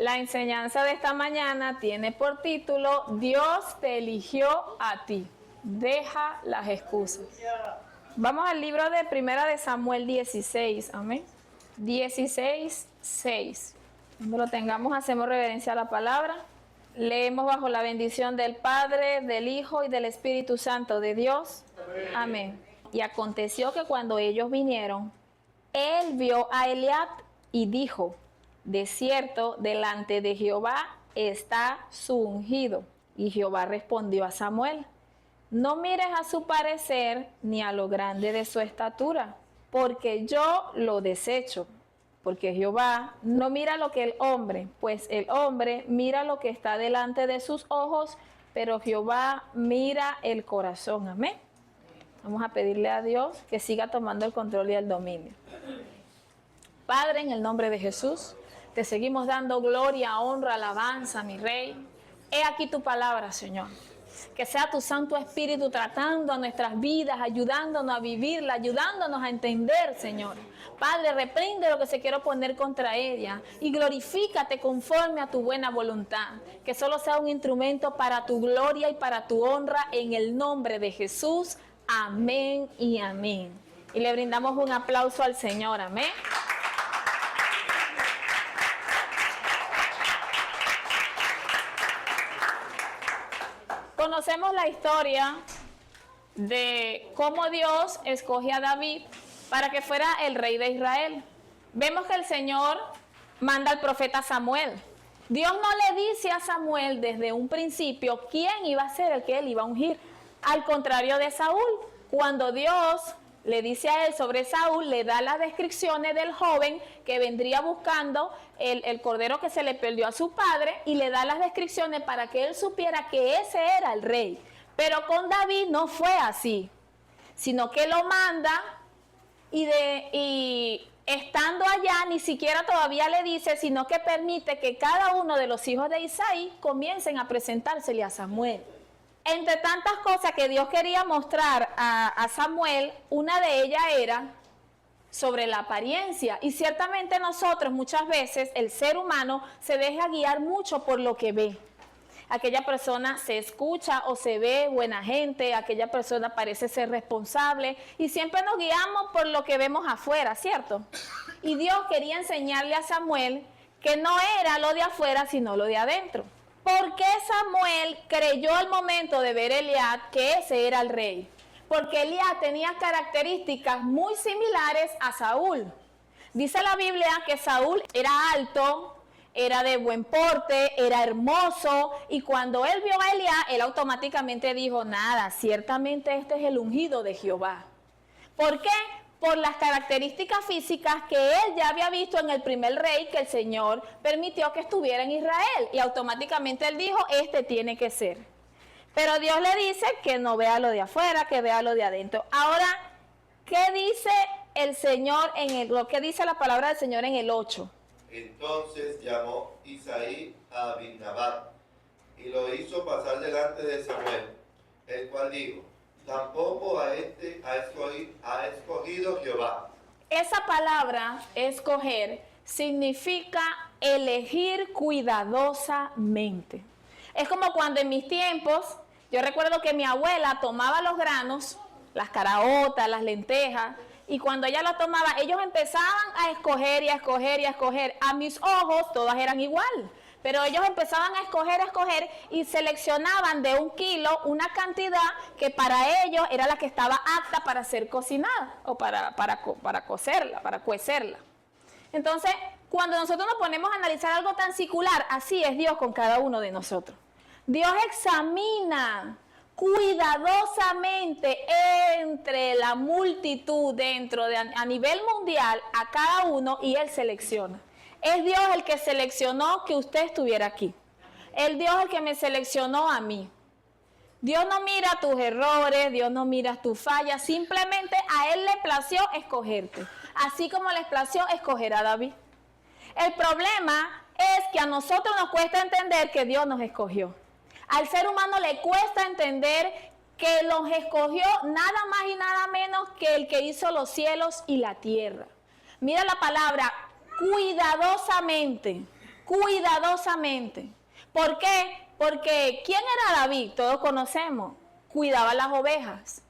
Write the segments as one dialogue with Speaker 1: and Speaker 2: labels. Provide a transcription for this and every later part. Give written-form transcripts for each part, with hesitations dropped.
Speaker 1: La enseñanza de esta mañana tiene por título: Dios te eligió a ti. Deja las excusas. Vamos al libro de Primera de Samuel 16. Amén. 16, 6. Cuando lo tengamos, hacemos reverencia a la palabra. Leemos bajo la bendición del Padre, del Hijo y del Espíritu Santo de Dios. Amén. Y aconteció que cuando ellos vinieron, él vio a Eliab y dijo: de cierto, delante de Jehová está su ungido. Y Jehová respondió a Samuel: no mires a su parecer ni a lo grande de su estatura, porque yo lo desecho. Porque Jehová no mira lo que el hombre, pues el hombre mira lo que está delante de sus ojos, pero Jehová mira el corazón. Amén. Vamos a pedirle a Dios que siga tomando el control y el dominio. Padre, en el nombre de Jesús, te seguimos dando gloria, honra, alabanza, mi Rey. He aquí tu palabra, Señor. Que sea tu Santo Espíritu tratando a nuestras vidas, ayudándonos a vivirla, ayudándonos a entender, Señor. Padre, reprende lo que se quiere poner contra ella y glorifícate conforme a tu buena voluntad. Que solo sea un instrumento para tu gloria y para tu honra, en el nombre de Jesús. Amén y amén. Y le brindamos un aplauso al Señor. Amén. Conocemos la historia de cómo Dios escoge a David para que fuera el rey de Israel. Vemos que el Señor manda al profeta Samuel. Dios no le dice a Samuel desde un principio quién iba a ser el que él iba a ungir. Al contrario de Saúl, cuando Dios le dice a él sobre Saúl, le da las descripciones del joven que vendría buscando el cordero que se le perdió a su padre, y le da las descripciones para que él supiera que ese era el rey. Pero con David no fue así, sino que lo manda y estando allá ni siquiera todavía le dice, sino que permite que cada uno de los hijos de Isaí comiencen a presentársele a Samuel. Entre tantas cosas que Dios quería mostrar a Samuel, una de ellas era sobre la apariencia. Y ciertamente nosotros muchas veces, el ser humano, se deja guiar mucho por lo que ve. Aquella persona se escucha o se ve buena gente, aquella persona parece ser responsable, y siempre nos guiamos por lo que vemos afuera, ¿cierto? Y Dios quería enseñarle a Samuel que no era lo de afuera, sino lo de adentro. ¿Por qué Samuel creyó al momento de ver a Eliab que ese era el rey? Porque Eliab tenía características muy similares a Saúl. Dice la Biblia que Saúl era alto, era de buen porte, era hermoso, y cuando él vio a Eliab, él automáticamente dijo: nada, ciertamente este es el ungido de Jehová. ¿Por qué? Por las características físicas que él ya había visto en el primer rey que el Señor permitió que estuviera en Israel, y automáticamente él dijo: este tiene que ser. Pero Dios le dice que no vea lo de afuera, que vea lo de adentro. Ahora, ¿qué dice el Señor lo que dice la palabra del Señor en el 8?
Speaker 2: Entonces llamó Isaí a Abinadab y lo hizo pasar delante de Samuel, el cual dijo: tampoco a este ha escogido Jehová.
Speaker 1: Esa palabra, escoger, significa elegir cuidadosamente. Es como cuando en mis tiempos, yo recuerdo que mi abuela tomaba los granos, las caraotas, las lentejas, y cuando ella las tomaba, ellos empezaban a escoger y a escoger y a escoger. A mis ojos todas eran igual, pero ellos empezaban a escoger y seleccionaban de 1 kilo una cantidad que para ellos era la que estaba apta para ser cocinada o para cocerla, para cuecerla. Entonces, cuando nosotros nos ponemos a analizar algo tan singular, así es Dios con cada uno de nosotros. Dios examina cuidadosamente entre la multitud, a nivel mundial, a cada uno, y Él selecciona. Es Dios el que seleccionó que usted estuviera aquí. Es Dios el que me seleccionó a mí. Dios no mira tus errores, Dios no mira tus fallas, simplemente a Él le plació escogerte, así como le plació escoger a David. El problema es que a nosotros nos cuesta entender que Dios nos escogió. Al ser humano le cuesta entender que los escogió nada más y nada menos que el que hizo los cielos y la tierra. Mira la palabra cuidadosamente. cuidadosamente. ¿Por qué? Porque ¿quién era David? Todos conocemos. Cuidaba las ovejas.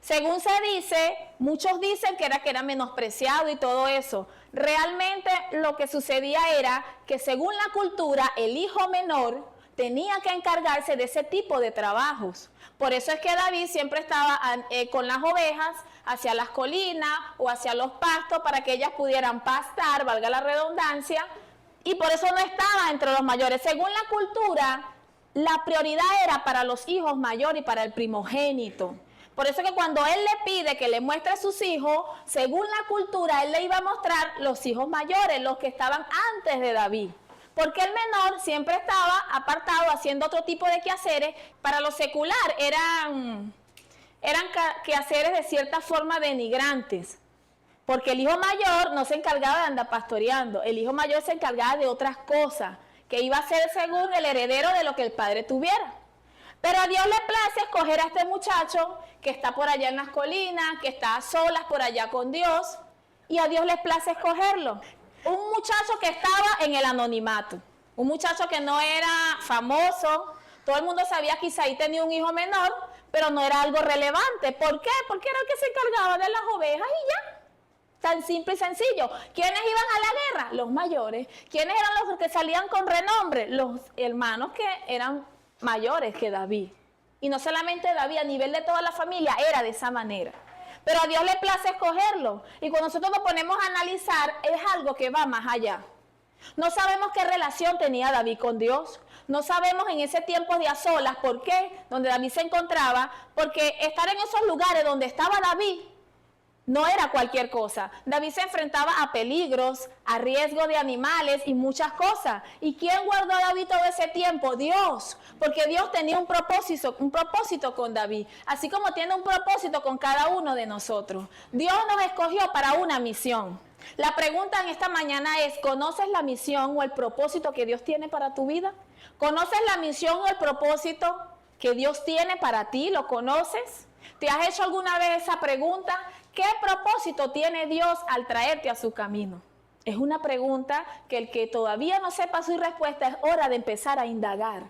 Speaker 1: Según se dice, muchos dicen que era menospreciado y todo eso. Realmente lo que sucedía era que según la cultura, el hijo menor tenía que encargarse de ese tipo de trabajos. Por eso es que David siempre estaba con las ovejas hacia las colinas o hacia los pastos para que ellas pudieran pastar, valga la redundancia, y por eso no estaba entre los mayores. Según la cultura, la prioridad era para los hijos mayores y para el primogénito. Por eso que cuando él le pide que le muestre a sus hijos, según la cultura, él le iba a mostrar los hijos mayores, los que estaban antes de David. Porque el menor siempre estaba apartado haciendo otro tipo de quehaceres. Para lo secular eran quehaceres de cierta forma denigrantes. Porque el hijo mayor no se encargaba de andar pastoreando. El hijo mayor se encargaba de otras cosas, que iba a ser según el heredero de lo que el padre tuviera. Pero a Dios le place escoger a este muchacho que está por allá en las colinas, que está a solas por allá con Dios, y a Dios le place escogerlo. Un muchacho que estaba en el anonimato, un muchacho que no era famoso, todo el mundo sabía que Isaí tenía un hijo menor, pero no era algo relevante. ¿Por qué? Porque era el que se encargaba de las ovejas y ya. Tan simple y sencillo. ¿Quiénes iban a la guerra? Los mayores. ¿Quiénes eran los que salían con renombre? Los hermanos que eran mayores que David. Y no solamente David, a nivel de toda la familia era de esa manera. Pero a Dios le place escogerlo. Y cuando nosotros nos ponemos a analizar, es algo que va más allá. No sabemos qué relación tenía David con Dios. No sabemos en ese tiempo de a solas por qué, donde David se encontraba. Porque estar en esos lugares donde estaba David no era cualquier cosa. David se enfrentaba a peligros, a riesgo de animales y muchas cosas. ¿Y quién guardó a David todo ese tiempo? Dios. Porque Dios tenía un propósito con David. Así como tiene un propósito con cada uno de nosotros. Dios nos escogió para una misión. La pregunta en esta mañana es, ¿conoces la misión o el propósito que Dios tiene para tu vida? ¿Conoces la misión o el propósito que Dios tiene para ti? ¿Lo conoces? ¿Te has hecho alguna vez esa pregunta? ¿Qué propósito tiene Dios al traerte a su camino? Es una pregunta que el que todavía no sepa su respuesta es hora de empezar a indagar.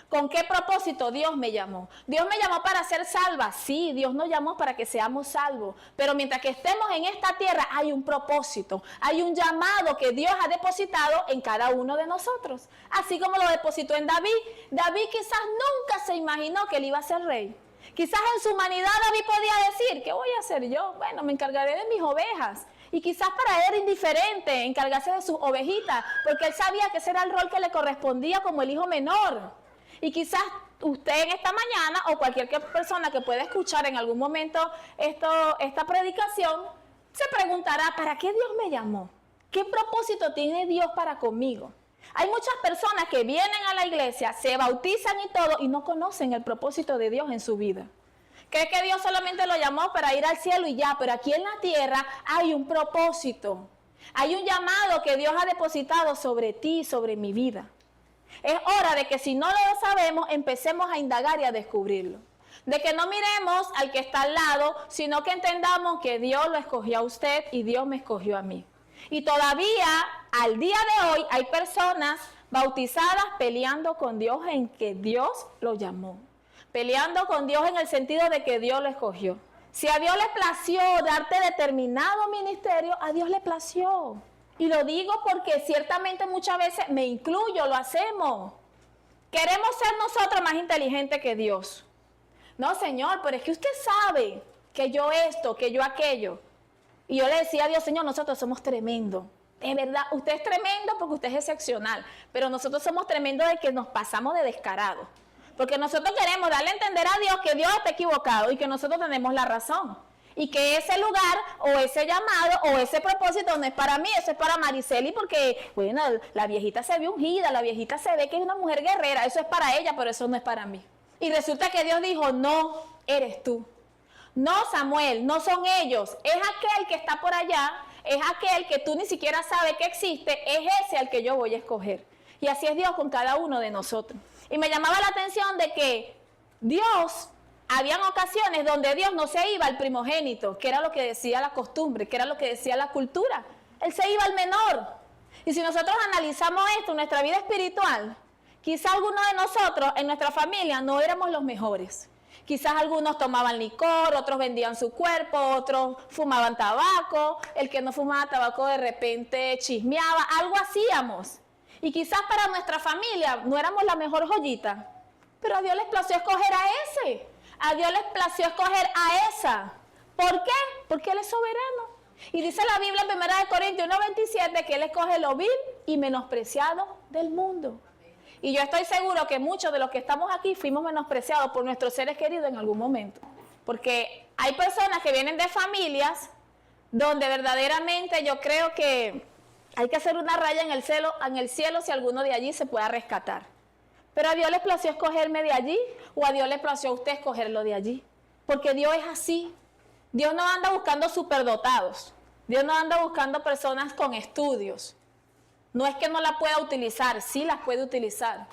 Speaker 1: ¿Con qué propósito Dios me llamó? ¿Dios me llamó para ser salva? Sí, Dios nos llamó para que seamos salvos. Pero mientras que estemos en esta tierra hay un propósito, hay un llamado que Dios ha depositado en cada uno de nosotros. Así como lo depositó en David. David quizás nunca se imaginó que él iba a ser rey. Quizás en su humanidad David podía decir, ¿qué voy a hacer yo? Bueno, me encargaré de mis ovejas. Y quizás para él era indiferente encargarse de sus ovejitas, porque él sabía que ese era el rol que le correspondía como el hijo menor. Y quizás usted en esta mañana o cualquier persona que pueda escuchar en algún momento esta predicación, se preguntará, ¿para qué Dios me llamó? ¿Qué propósito tiene Dios para conmigo? Hay muchas personas que vienen a la iglesia, se bautizan y todo, y no conocen el propósito de Dios en su vida. Cree que Dios solamente lo llamó para ir al cielo y ya, pero aquí en la tierra hay un propósito. Hay un llamado que Dios ha depositado sobre ti, sobre mi vida. Es hora de que si no lo sabemos, empecemos a indagar y a descubrirlo. De que no miremos al que está al lado, sino que entendamos que Dios lo escogió a usted y Dios me escogió a mí. Y todavía, al día de hoy, hay personas bautizadas peleando con Dios en que Dios lo llamó. Peleando con Dios en el sentido de que Dios lo escogió. Si a Dios le plació darte determinado ministerio, a Dios le plació. Y lo digo porque ciertamente muchas veces, me incluyo, lo hacemos. Queremos ser nosotros más inteligentes que Dios. No, Señor, pero es que usted sabe que yo esto, que yo aquello. Y yo le decía a Dios, Señor, nosotros somos tremendos. De verdad, usted es tremendo porque usted es excepcional. Pero nosotros somos tremendos de que nos pasamos de descarados. Porque nosotros queremos darle a entender a Dios que Dios está equivocado y que nosotros tenemos la razón. Y que ese lugar o ese llamado o ese propósito no es para mí, eso es para Mariceli porque, bueno, la viejita se ve ungida, la viejita se ve que es una mujer guerrera, eso es para ella, pero eso no es para mí. Y resulta que Dios dijo, no, eres tú. No, Samuel, no son ellos, es aquel que está por allá, es aquel que tú ni siquiera sabes que existe, es ese al que yo voy a escoger. Y así es Dios con cada uno de nosotros. Y me llamaba la atención de que Dios, habían ocasiones donde Dios no se iba al primogénito, que era lo que decía la costumbre, que era lo que decía la cultura. Él se iba al menor. Y si nosotros analizamos esto en nuestra vida espiritual, quizá algunos de nosotros en nuestra familia no éramos los mejores. Quizás algunos tomaban licor, otros vendían su cuerpo, otros fumaban tabaco, el que no fumaba tabaco de repente chismeaba, algo hacíamos. Y quizás para nuestra familia no éramos la mejor joyita, pero a Dios les plació escoger a ese, a Dios les plació escoger a esa. ¿Por qué? Porque Él es soberano. Y dice la Biblia en 1 Corintios 1:27 que Él escoge lo vil y menospreciado del mundo. Y yo estoy seguro que muchos de los que estamos aquí fuimos menospreciados por nuestros seres queridos en algún momento. Porque hay personas que vienen de familias donde verdaderamente yo creo que hay que hacer una raya en el cielo si alguno de allí se pueda rescatar. Pero a Dios les plació escogerme de allí o a Dios les plació a usted escogerlo de allí. Porque Dios es así. Dios no anda buscando superdotados. Dios no anda buscando personas con estudios. No es que no la pueda utilizar, sí las puede utilizar.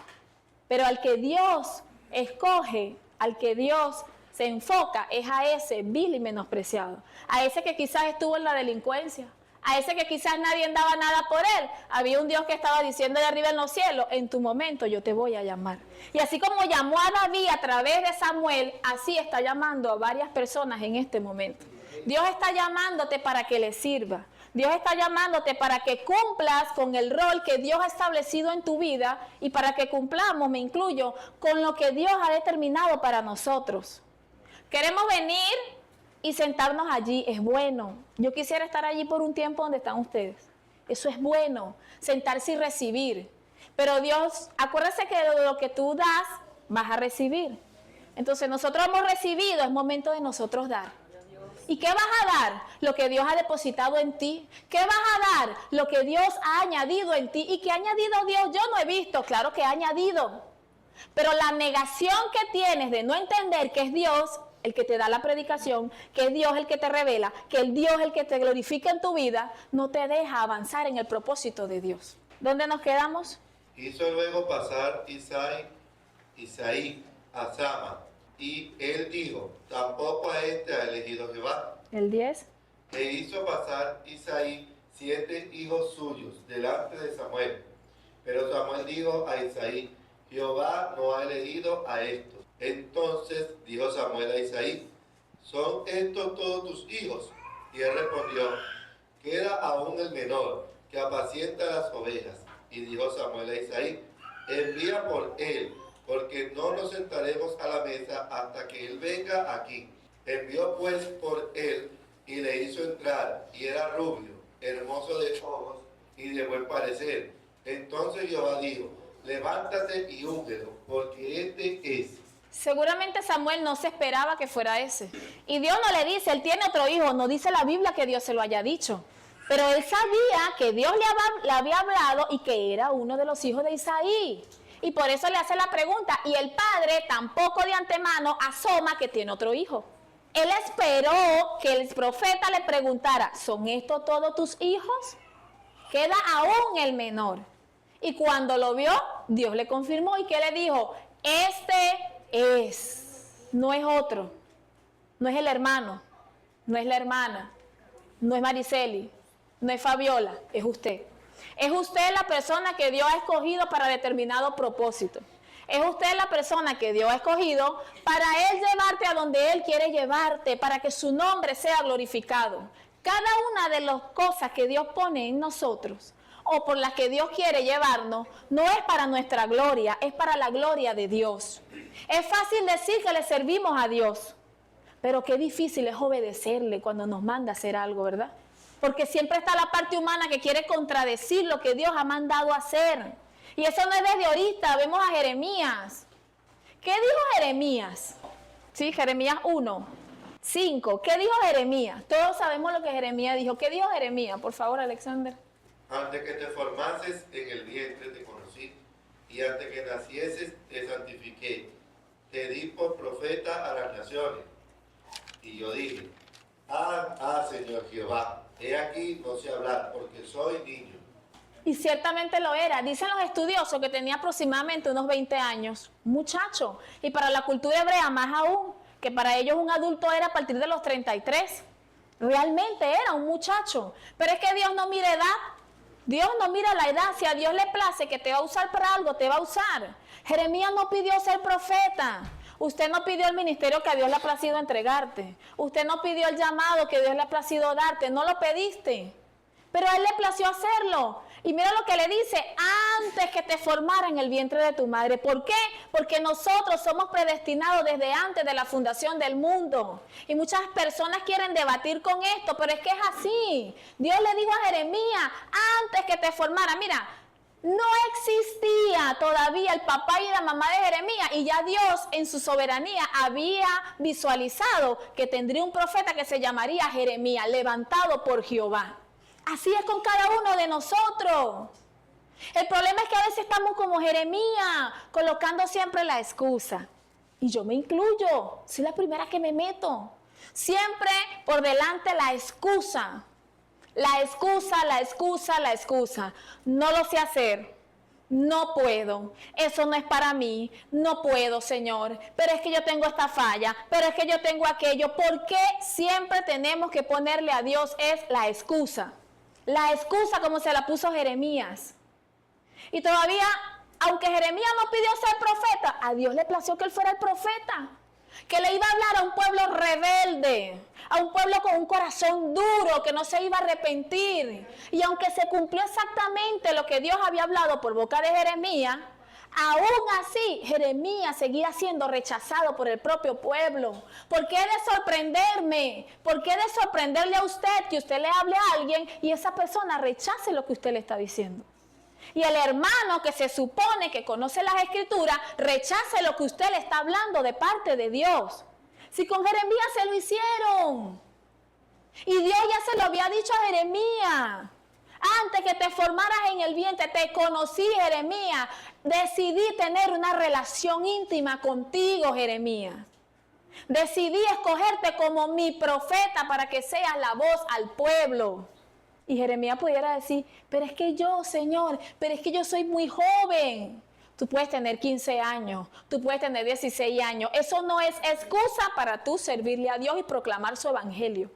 Speaker 1: Pero al que Dios escoge, al que Dios se enfoca, es a ese vil y menospreciado. A ese que quizás estuvo en la delincuencia. A ese que quizás nadie daba nada por él. Había un Dios que estaba diciendo de arriba en los cielos, en tu momento yo te voy a llamar. Y así como llamó a David a través de Samuel, así está llamando a varias personas en este momento. Dios está llamándote para que le sirva. Dios está llamándote para que cumplas con el rol que Dios ha establecido en tu vida y para que cumplamos, me incluyo, con lo que Dios ha determinado para nosotros. Queremos venir y sentarnos allí, es bueno. Yo quisiera estar allí por un tiempo donde están ustedes. Eso es bueno, sentarse y recibir. Pero Dios, acuérdese que de lo que tú das, vas a recibir. Entonces nosotros hemos recibido, es momento de nosotros dar. ¿Y qué vas a dar? Lo que Dios ha depositado en ti. ¿Qué vas a dar? Lo que Dios ha añadido en ti. ¿Y qué ha añadido Dios? Yo no he visto, claro que ha añadido. Pero la negación que tienes de no entender que es Dios el que te da la predicación, que es Dios el que te revela, que es Dios el que te glorifica en tu vida, no te deja avanzar en el propósito de Dios. ¿Dónde nos quedamos?
Speaker 2: Hizo luego pasar Isaí a Sama, y él dijo, tampoco a este ha elegido Jehová.
Speaker 1: El 10.
Speaker 2: E hizo pasar Isaí 7 hijos suyos delante de Samuel. Pero Samuel dijo a Isaí, Jehová no ha elegido a estos. Entonces dijo Samuel a Isaí, ¿son estos todos tus hijos? Y él respondió, queda aún el menor, que apacienta las ovejas. Y dijo Samuel a Isaí, envía por él, porque no nos sentaremos a la mesa hasta que él venga aquí. Envió pues por él, y le hizo entrar, y era rubio, hermoso de ojos, y de buen parecer. Entonces Jehová dijo, levántate y úngelo, porque este es.
Speaker 1: Seguramente Samuel no se esperaba que fuera ese. Y Dios no le dice, él tiene otro hijo, no dice la Biblia que Dios se lo haya dicho. Pero él sabía que Dios le había hablado y que era uno de los hijos de Isaí. Y por eso le hace la pregunta. Y el padre tampoco de antemano asoma que tiene otro hijo. Él esperó que el profeta le preguntara, ¿son estos todos tus hijos? Queda aún el menor. Y cuando lo vio, Dios le confirmó. ¿Y qué le dijo? Este es, no es otro, no es el hermano, no es la hermana, no es Mariceli, no es Fabiola, es usted. Es usted la persona que Dios ha escogido para determinado propósito. Es usted la persona que Dios ha escogido para Él llevarte a donde Él quiere llevarte, para que su nombre sea glorificado. Cada una de las cosas que Dios pone en nosotros o por las que Dios quiere llevarnos, no es para nuestra gloria, es para la gloria de Dios. Es fácil decir que le servimos a Dios, pero qué difícil es obedecerle cuando nos manda a hacer algo, ¿verdad? Porque siempre está la parte humana que quiere contradecir lo que Dios ha mandado a hacer. Y eso no es desde ahorita, vemos a Jeremías. ¿Qué dijo Jeremías? Sí, Jeremías 1:5. ¿Qué dijo Jeremías? Todos sabemos lo que Jeremías dijo. ¿Qué dijo Jeremías? Por favor, Alexander.
Speaker 2: Antes que te formases en el vientre te conocí, y antes que nacieses te santifiqué. Te di por profeta a las naciones. Y yo dije, Señor Jehová, he aquí no sé hablar, porque soy niño.
Speaker 1: Y ciertamente lo era. Dicen los estudiosos que tenía aproximadamente unos 20 años. Muchacho. Y para la cultura hebrea más aún, que para ellos un adulto era a partir de los 33. Realmente era un muchacho. Pero es que Dios no mira edad. Dios no mira la edad. Si a Dios le place que te va a usar para algo, te va a usar. Jeremías no pidió ser profeta. Usted no pidió el ministerio que a Dios le ha placido entregarte. Usted no pidió el llamado que Dios le ha placido darte. No lo pediste. Pero a Él le plació hacerlo. Y mira lo que le dice, antes que te formara en el vientre de tu madre. ¿Por qué? Porque nosotros somos predestinados desde antes de la fundación del mundo. Y muchas personas quieren debatir con esto, pero es que es así. Dios le dijo a Jeremías, antes que te formara, mira, no existía todavía el papá y la mamá de Jeremías y ya Dios en su soberanía había visualizado que tendría un profeta que se llamaría Jeremías, levantado por Jehová. Así es con cada uno de nosotros. El problema es que a veces estamos como Jeremías, colocando siempre la excusa. Y yo me incluyo, soy la primera que me meto. Siempre por delante la excusa. La excusa, la excusa, la excusa. No lo sé hacer. No puedo. Eso no es para mí. No puedo, Señor. Pero es que yo tengo esta falla. Pero es que yo tengo aquello. ¿Por qué siempre tenemos que ponerle a Dios es la excusa? La excusa como se la puso Jeremías. Y todavía, aunque Jeremías no pidió ser profeta, a Dios le plació que él fuera el profeta. Que le iba a hablar a un pueblo rebelde, a un pueblo con un corazón duro, que no se iba a arrepentir. Y aunque se cumplió exactamente lo que Dios había hablado por boca de Jeremías, aún así Jeremías seguía siendo rechazado por el propio pueblo. ¿Por qué de sorprenderme? ¿Por qué de sorprenderle a usted que usted le hable a alguien y esa persona rechace lo que usted le está diciendo? Y el hermano que se supone que conoce las escrituras, rechace lo que usted le está hablando de parte de Dios. Si con Jeremías se lo hicieron. Y Dios ya se lo había dicho a Jeremías. Antes que te formaras en el vientre, te conocí, Jeremías. Decidí tener una relación íntima contigo, Jeremías. Decidí escogerte como mi profeta para que seas la voz al pueblo. Y Jeremías pudiera decir, pero es que yo, Señor, pero es que yo soy muy joven. Tú puedes tener 15 años, tú puedes tener 16 años. Eso no es excusa para tú servirle a Dios y proclamar su evangelio.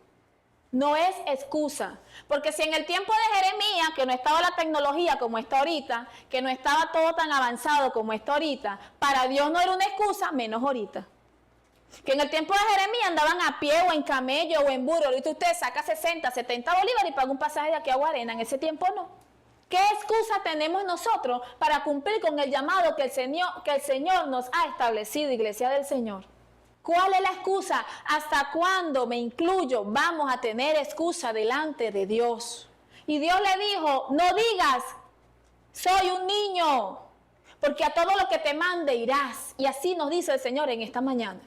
Speaker 1: No es excusa. Porque si en el tiempo de Jeremías, que no estaba la tecnología como está ahorita, que no estaba todo tan avanzado como está ahorita, para Dios no era una excusa, menos ahorita. Que en el tiempo de Jeremías andaban a pie o en camello o en burro. Ahorita usted saca 60, 70 bolívares y paga un pasaje de aquí a Guarena. En ese tiempo no. ¿Qué excusa tenemos nosotros para cumplir con el llamado que el Señor nos ha establecido, Iglesia del Señor? ¿Cuál es la excusa? ¿Hasta cuándo, me incluyo, vamos a tener excusa delante de Dios? Y Dios le dijo, no digas, soy un niño, porque a todo lo que te mande irás. Y así nos dice el Señor en esta mañana.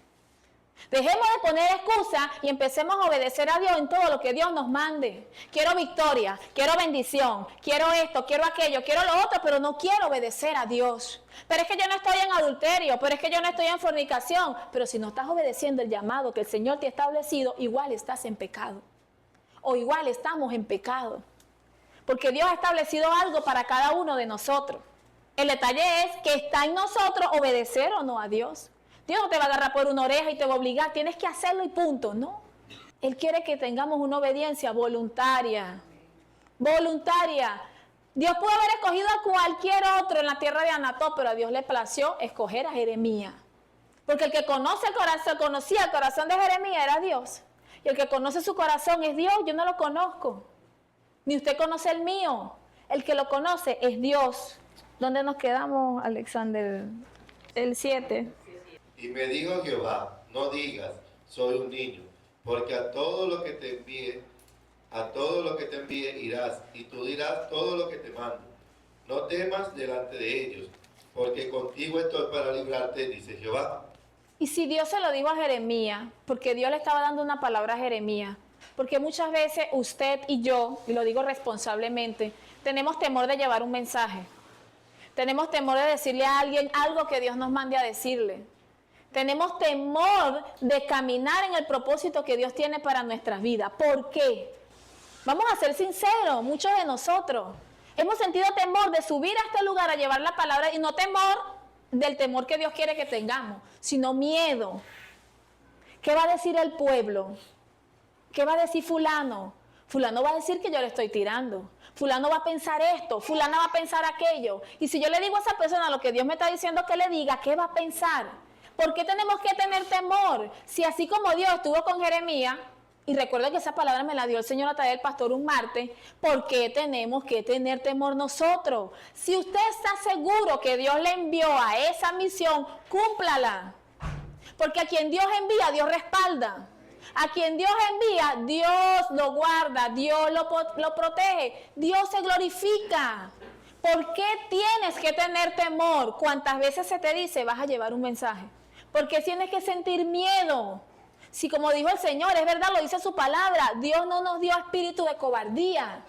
Speaker 1: Dejemos de poner excusas y empecemos a obedecer a Dios en todo lo que Dios nos mande. Quiero victoria, quiero bendición, quiero esto, quiero aquello, quiero lo otro, pero no quiero obedecer a Dios. Pero es que yo no estoy en adulterio, pero es que yo no estoy en fornicación. Pero si no estás obedeciendo el llamado que el Señor te ha establecido, igual estás en pecado. O igual estamos en pecado. Porque Dios ha establecido algo para cada uno de nosotros. El detalle es que está en nosotros obedecer o no a Dios. Dios no te va a agarrar por una oreja y te va a obligar, tienes que hacerlo y punto, ¿no? Él quiere que tengamos una obediencia voluntaria. Voluntaria. Dios pudo haber escogido a cualquier otro en la tierra de Anató, pero a Dios le plació escoger a Jeremías. Porque el que conoce el corazón, conocía el corazón de Jeremías era Dios. Y el que conoce su corazón es Dios, yo no lo conozco. Ni usted conoce el mío. El que lo conoce es Dios. ¿Dónde nos quedamos, Alexander? El 7.
Speaker 2: Y me dijo Jehová, no digas, soy un niño, porque a todo lo que te envíe irás, y tú dirás todo lo que te mando. No temas delante de ellos, porque contigo estoy para librarte, dice Jehová.
Speaker 1: Y si Dios se lo dijo a Jeremías, porque Dios le estaba dando una palabra a Jeremías, porque muchas veces usted y yo, y lo digo responsablemente, tenemos temor de llevar un mensaje. Tenemos temor de decirle a alguien algo que Dios nos mande a decirle. Tenemos temor de caminar en el propósito que Dios tiene para nuestras vidas. ¿Por qué? Vamos a ser sinceros, muchos de nosotros hemos sentido temor de subir a este lugar a llevar la palabra, y no temor del temor que Dios quiere que tengamos, sino miedo. ¿Qué va a decir el pueblo? ¿Qué va a decir fulano? Fulano va a decir que yo le estoy tirando. fulano va a pensar esto, fulana va a pensar aquello. Y si yo le digo a esa persona lo que Dios me está diciendo que le diga, ¿qué va a pensar? ¿Por qué tenemos que tener temor? Si así como Dios estuvo con Jeremías, y recuerdo que esa palabra me la dio el Señor a través del pastor un martes, ¿por qué tenemos que tener temor nosotros? Si usted está seguro que Dios le envió a esa misión, cúmplala. Porque a quien Dios envía, Dios respalda. A quien Dios envía, Dios lo guarda, Dios lo protege, Dios se glorifica. ¿Por qué tienes que tener temor? ¿Cuántas veces se te dice vas a llevar un mensaje? ¿Por qué tienes que sentir miedo? Si como dijo el Señor, es verdad, lo dice su palabra, Dios no nos dio espíritu de cobardía.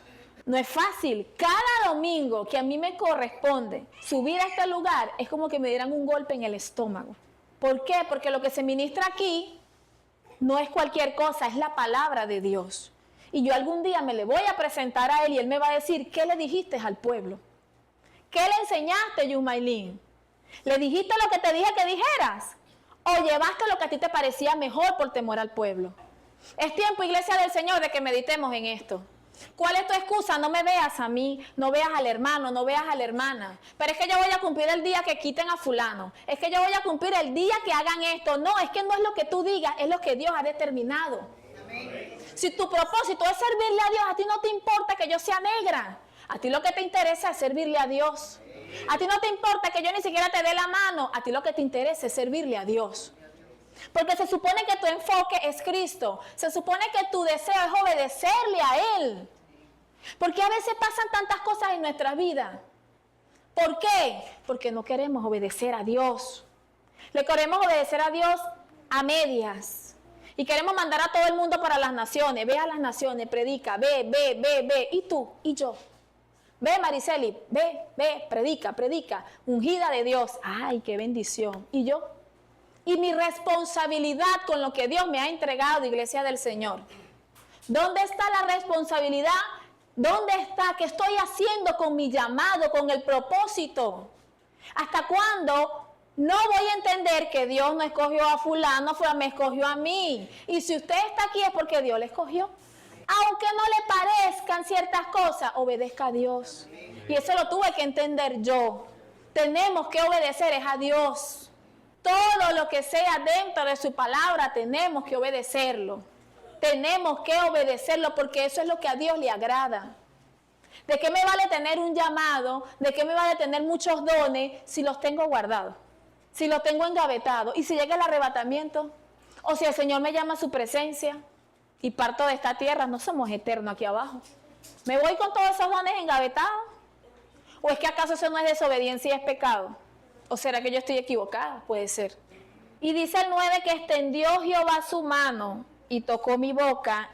Speaker 1: No es fácil. Cada domingo que a mí me corresponde subir a este lugar es como que me dieran un golpe en el estómago. ¿Por qué? Porque lo que se ministra aquí no es cualquier cosa, es la palabra de Dios. Y yo algún día me le voy a presentar a Él y Él me va a decir, ¿qué le dijiste al pueblo? ¿Qué le enseñaste, Yumailín? ¿Le dijiste lo que te dije que dijeras? ¿O llevaste lo que a ti te parecía mejor por temor al pueblo? Es tiempo, iglesia del Señor, de que meditemos en esto. ¿Cuál es tu excusa? No me veas a mí, no veas al hermano, no veas a la hermana. Pero es que yo voy a cumplir el día que quiten a fulano. Es que yo voy a cumplir el día que hagan esto. No, es que no es lo que tú digas, es lo que Dios ha determinado. Amén. Si tu propósito es servirle a Dios, a ti no te importa que yo sea negra. A ti lo que te interesa es servirle a Dios. A ti no te importa que yo ni siquiera te dé la mano. A ti lo que te interesa es servirle a Dios. Porque se supone que tu enfoque es Cristo. Se supone que tu deseo es obedecerle a Él. Porque a veces pasan tantas cosas en nuestra vida. ¿Por qué? Porque no queremos obedecer a Dios. Le queremos obedecer a Dios a medias. Y queremos mandar a todo el mundo para las naciones. Ve a las naciones, predica, ve. ¿Y tú? ¿Y yo? Ve, Mariceli, ve, predica. Ungida de Dios. ¡Ay, qué bendición! ¿Y yo? Y mi responsabilidad con lo que Dios me ha entregado, iglesia del Señor. ¿Dónde está la responsabilidad? ¿Dónde está? ¿Qué estoy haciendo con mi llamado, con el propósito? ¿Hasta cuándo no voy a entender que Dios no escogió a fulano, me escogió a mí? Y si usted está aquí es porque Dios le escogió. Aunque no le parezcan ciertas cosas, obedezca a Dios. Y eso lo tuve que entender yo. Tenemos que obedecer es a Dios. Todo lo que sea dentro de su palabra tenemos que obedecerlo. Tenemos que obedecerlo porque eso es lo que a Dios le agrada. ¿De qué me vale tener un llamado? ¿De qué me vale tener muchos dones si los tengo guardados? Si los tengo engavetados. ¿Y si llega el arrebatamiento? ¿O si el Señor me llama a su presencia y parto de esta tierra? No somos eternos aquí abajo. ¿Me voy con todos esos dones engavetados? ¿O es que acaso eso no es desobediencia y es pecado? ¿O será que yo estoy equivocada? Puede ser. Y dice el 9 que extendió Jehová su mano y tocó mi boca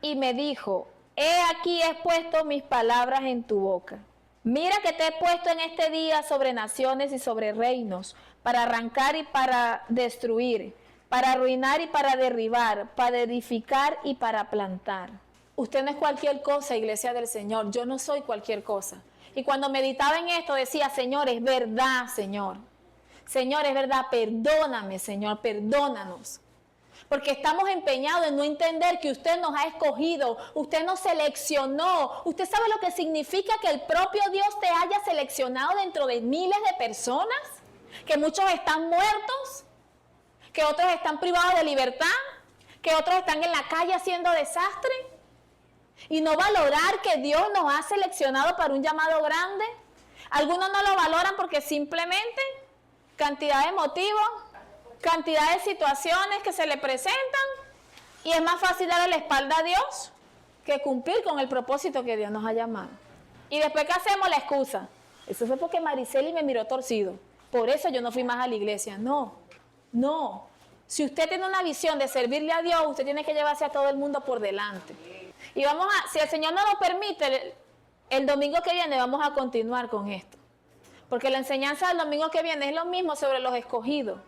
Speaker 1: y me dijo, he aquí he puesto mis palabras en tu boca. Mira que te he puesto en este día sobre naciones y sobre reinos, para arrancar y para destruir, para arruinar y para derribar, para edificar y para plantar. Usted no es cualquier cosa, iglesia del Señor. Yo no soy cualquier cosa. Y cuando meditaba en esto decía, Señor, es verdad, Señor. Señor, es verdad, perdóname, Señor, perdónanos. Porque estamos empeñados en no entender que usted nos ha escogido, usted nos seleccionó. ¿Usted sabe lo que significa que el propio Dios te haya seleccionado dentro de miles de personas? Que muchos están muertos, que otros están privados de libertad, que otros están en la calle haciendo desastre. Y no valorar que Dios nos ha seleccionado para un llamado grande. Algunos no lo valoran porque simplemente cantidad de motivos, cantidad de situaciones que se le presentan y es más fácil darle la espalda a Dios que cumplir con el propósito que Dios nos ha llamado. Y después, ¿qué hacemos? La excusa. Eso fue porque Mariceli me miró torcido. Por eso yo no fui más a la iglesia. No. Si usted tiene una visión de servirle a Dios, usted tiene que llevarse a todo el mundo por delante. Y si el Señor no lo permite, el domingo que viene vamos a continuar con esto. Porque la enseñanza del domingo que viene es lo mismo sobre los escogidos.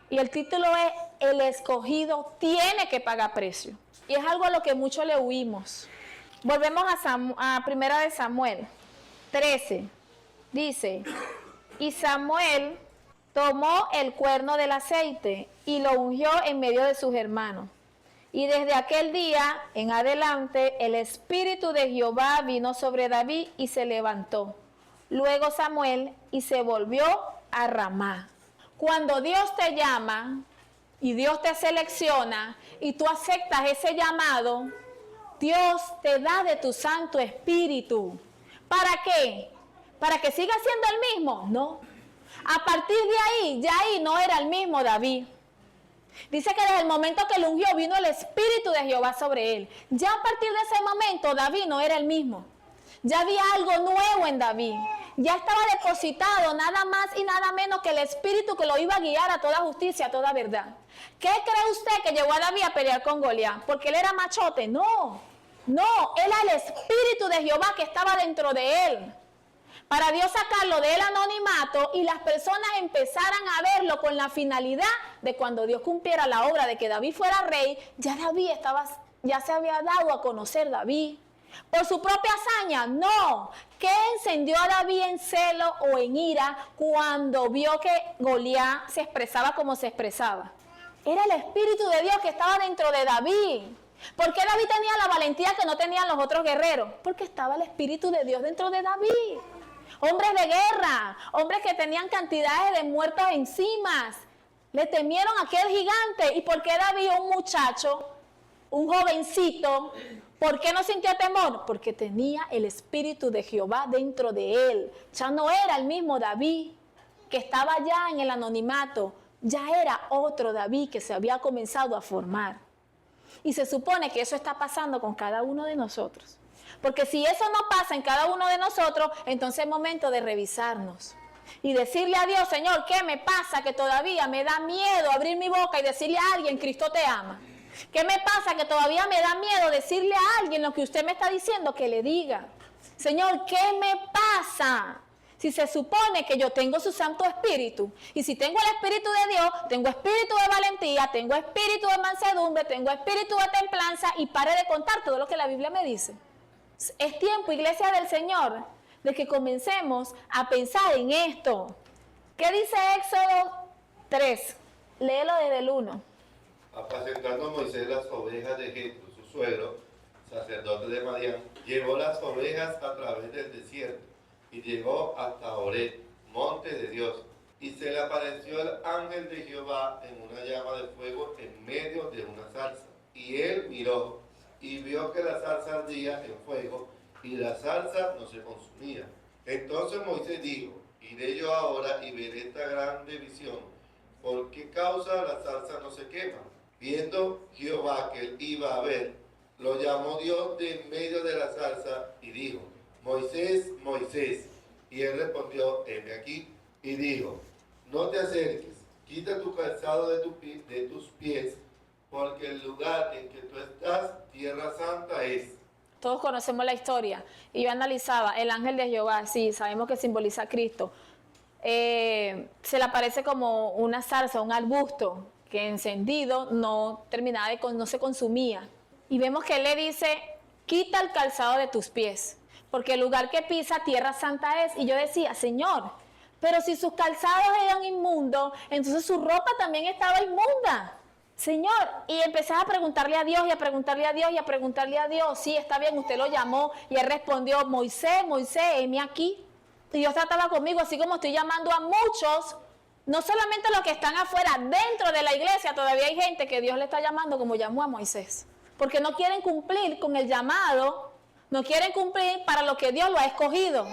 Speaker 1: Y el título es, el escogido tiene que pagar precio. Y es algo a lo que mucho le huimos. Volvemos a Primera de Samuel 13. Dice, y Samuel tomó el cuerno del aceite y lo ungió en medio de sus hermanos. Y desde aquel día en adelante el Espíritu de Jehová vino sobre David y se levantó. Luego Samuel y se volvió a Ramá. Cuando Dios te llama y Dios te selecciona y tú aceptas ese llamado, Dios te da de tu Santo Espíritu. ¿Para qué? ¿Para que siga siendo el mismo? No. A partir de ahí, ya ahí no era el mismo David. Dice que desde el momento que lo ungió vino el Espíritu de Jehová sobre él. Ya a partir de ese momento David no era el mismo. Ya había algo nuevo en David. Ya estaba depositado nada más y nada menos que el Espíritu que lo iba a guiar a toda justicia, a toda verdad. ¿Qué cree usted que llevó a David a pelear con Goliat? ¿Porque él era machote? No, era el Espíritu de Jehová que estaba dentro de él. Para Dios sacarlo del anonimato y las personas empezaran a verlo con la finalidad de cuando Dios cumpliera la obra de que David fuera rey, ya se había dado a conocer David. ¿Por su propia hazaña? No. ¿Qué encendió a David en celo o en ira cuando vio que Goliat se expresaba como se expresaba? Era el Espíritu de Dios que estaba dentro de David. ¿Por qué David tenía la valentía que no tenían los otros guerreros? Porque estaba el Espíritu de Dios dentro de David. Hombres de guerra, hombres que tenían cantidades de muertos encima, le temieron a aquel gigante. ¿Y por qué David, un muchacho, un jovencito, por qué no sintió temor? Porque tenía el Espíritu de Jehová dentro de él. Ya no era el mismo David que estaba ya en el anonimato, ya era otro David que se había comenzado a formar. Y se supone que eso está pasando con cada uno de nosotros. Porque si eso no pasa en cada uno de nosotros, entonces es momento de revisarnos. Y decirle a Dios, Señor, ¿qué me pasa? Que todavía me da miedo abrir mi boca y decirle a alguien, Cristo te ama. ¿Qué me pasa? Que todavía me da miedo decirle a alguien lo que usted me está diciendo que le diga. Señor, ¿qué me pasa? Si se supone que yo tengo su Santo Espíritu, y si tengo el Espíritu de Dios, tengo espíritu de valentía, tengo espíritu de mansedumbre, tengo espíritu de templanza, y pare de contar todo lo que la Biblia me dice. Es tiempo, iglesia del Señor, de que comencemos a pensar en esto. ¿Qué dice Éxodo 3? Léelo desde el 1.
Speaker 2: Apacentando Moisés las ovejas de Jetro, su suegro, sacerdote de Madián, llevó las ovejas a través del desierto y llegó hasta Horeb, monte de Dios. Y se le apareció el ángel de Jehová en una llama de fuego en medio de una zarza. Y él miró y vio que la zarza ardía en fuego y la zarza no se consumía. Entonces Moisés dijo, iré yo ahora y veré esta grande visión. ¿Por qué causa la zarza no se quema? Viendo Jehová que él iba a ver, lo llamó Dios de en medio de la zarza y dijo, Moisés, Moisés. Y él respondió, heme aquí. Y dijo, no te acerques, quita tu calzado de tus pies, porque el lugar en que tú estás, tierra santa es.
Speaker 1: Todos conocemos la historia. Y yo analizaba, el ángel de Jehová, sí, sabemos que simboliza a Cristo. Se le aparece como una zarza, un arbusto, que encendido no se consumía. Y vemos que él le dice, quita el calzado de tus pies, porque el lugar que pisa, tierra santa es. Y yo decía, Señor, pero si sus calzados eran inmundos, entonces su ropa también estaba inmunda. Señor, y empecé a preguntarle a Dios y a preguntarle a Dios y a preguntarle a Dios, sí, está bien, usted lo llamó, y él respondió, Moisés, Moisés, heme aquí. Y Dios trataba conmigo, así como estoy llamando a muchos, no solamente los que están afuera, dentro de la iglesia, todavía hay gente que Dios le está llamando como llamó a Moisés, porque no quieren cumplir con el llamado, no quieren cumplir para lo que Dios lo ha escogido.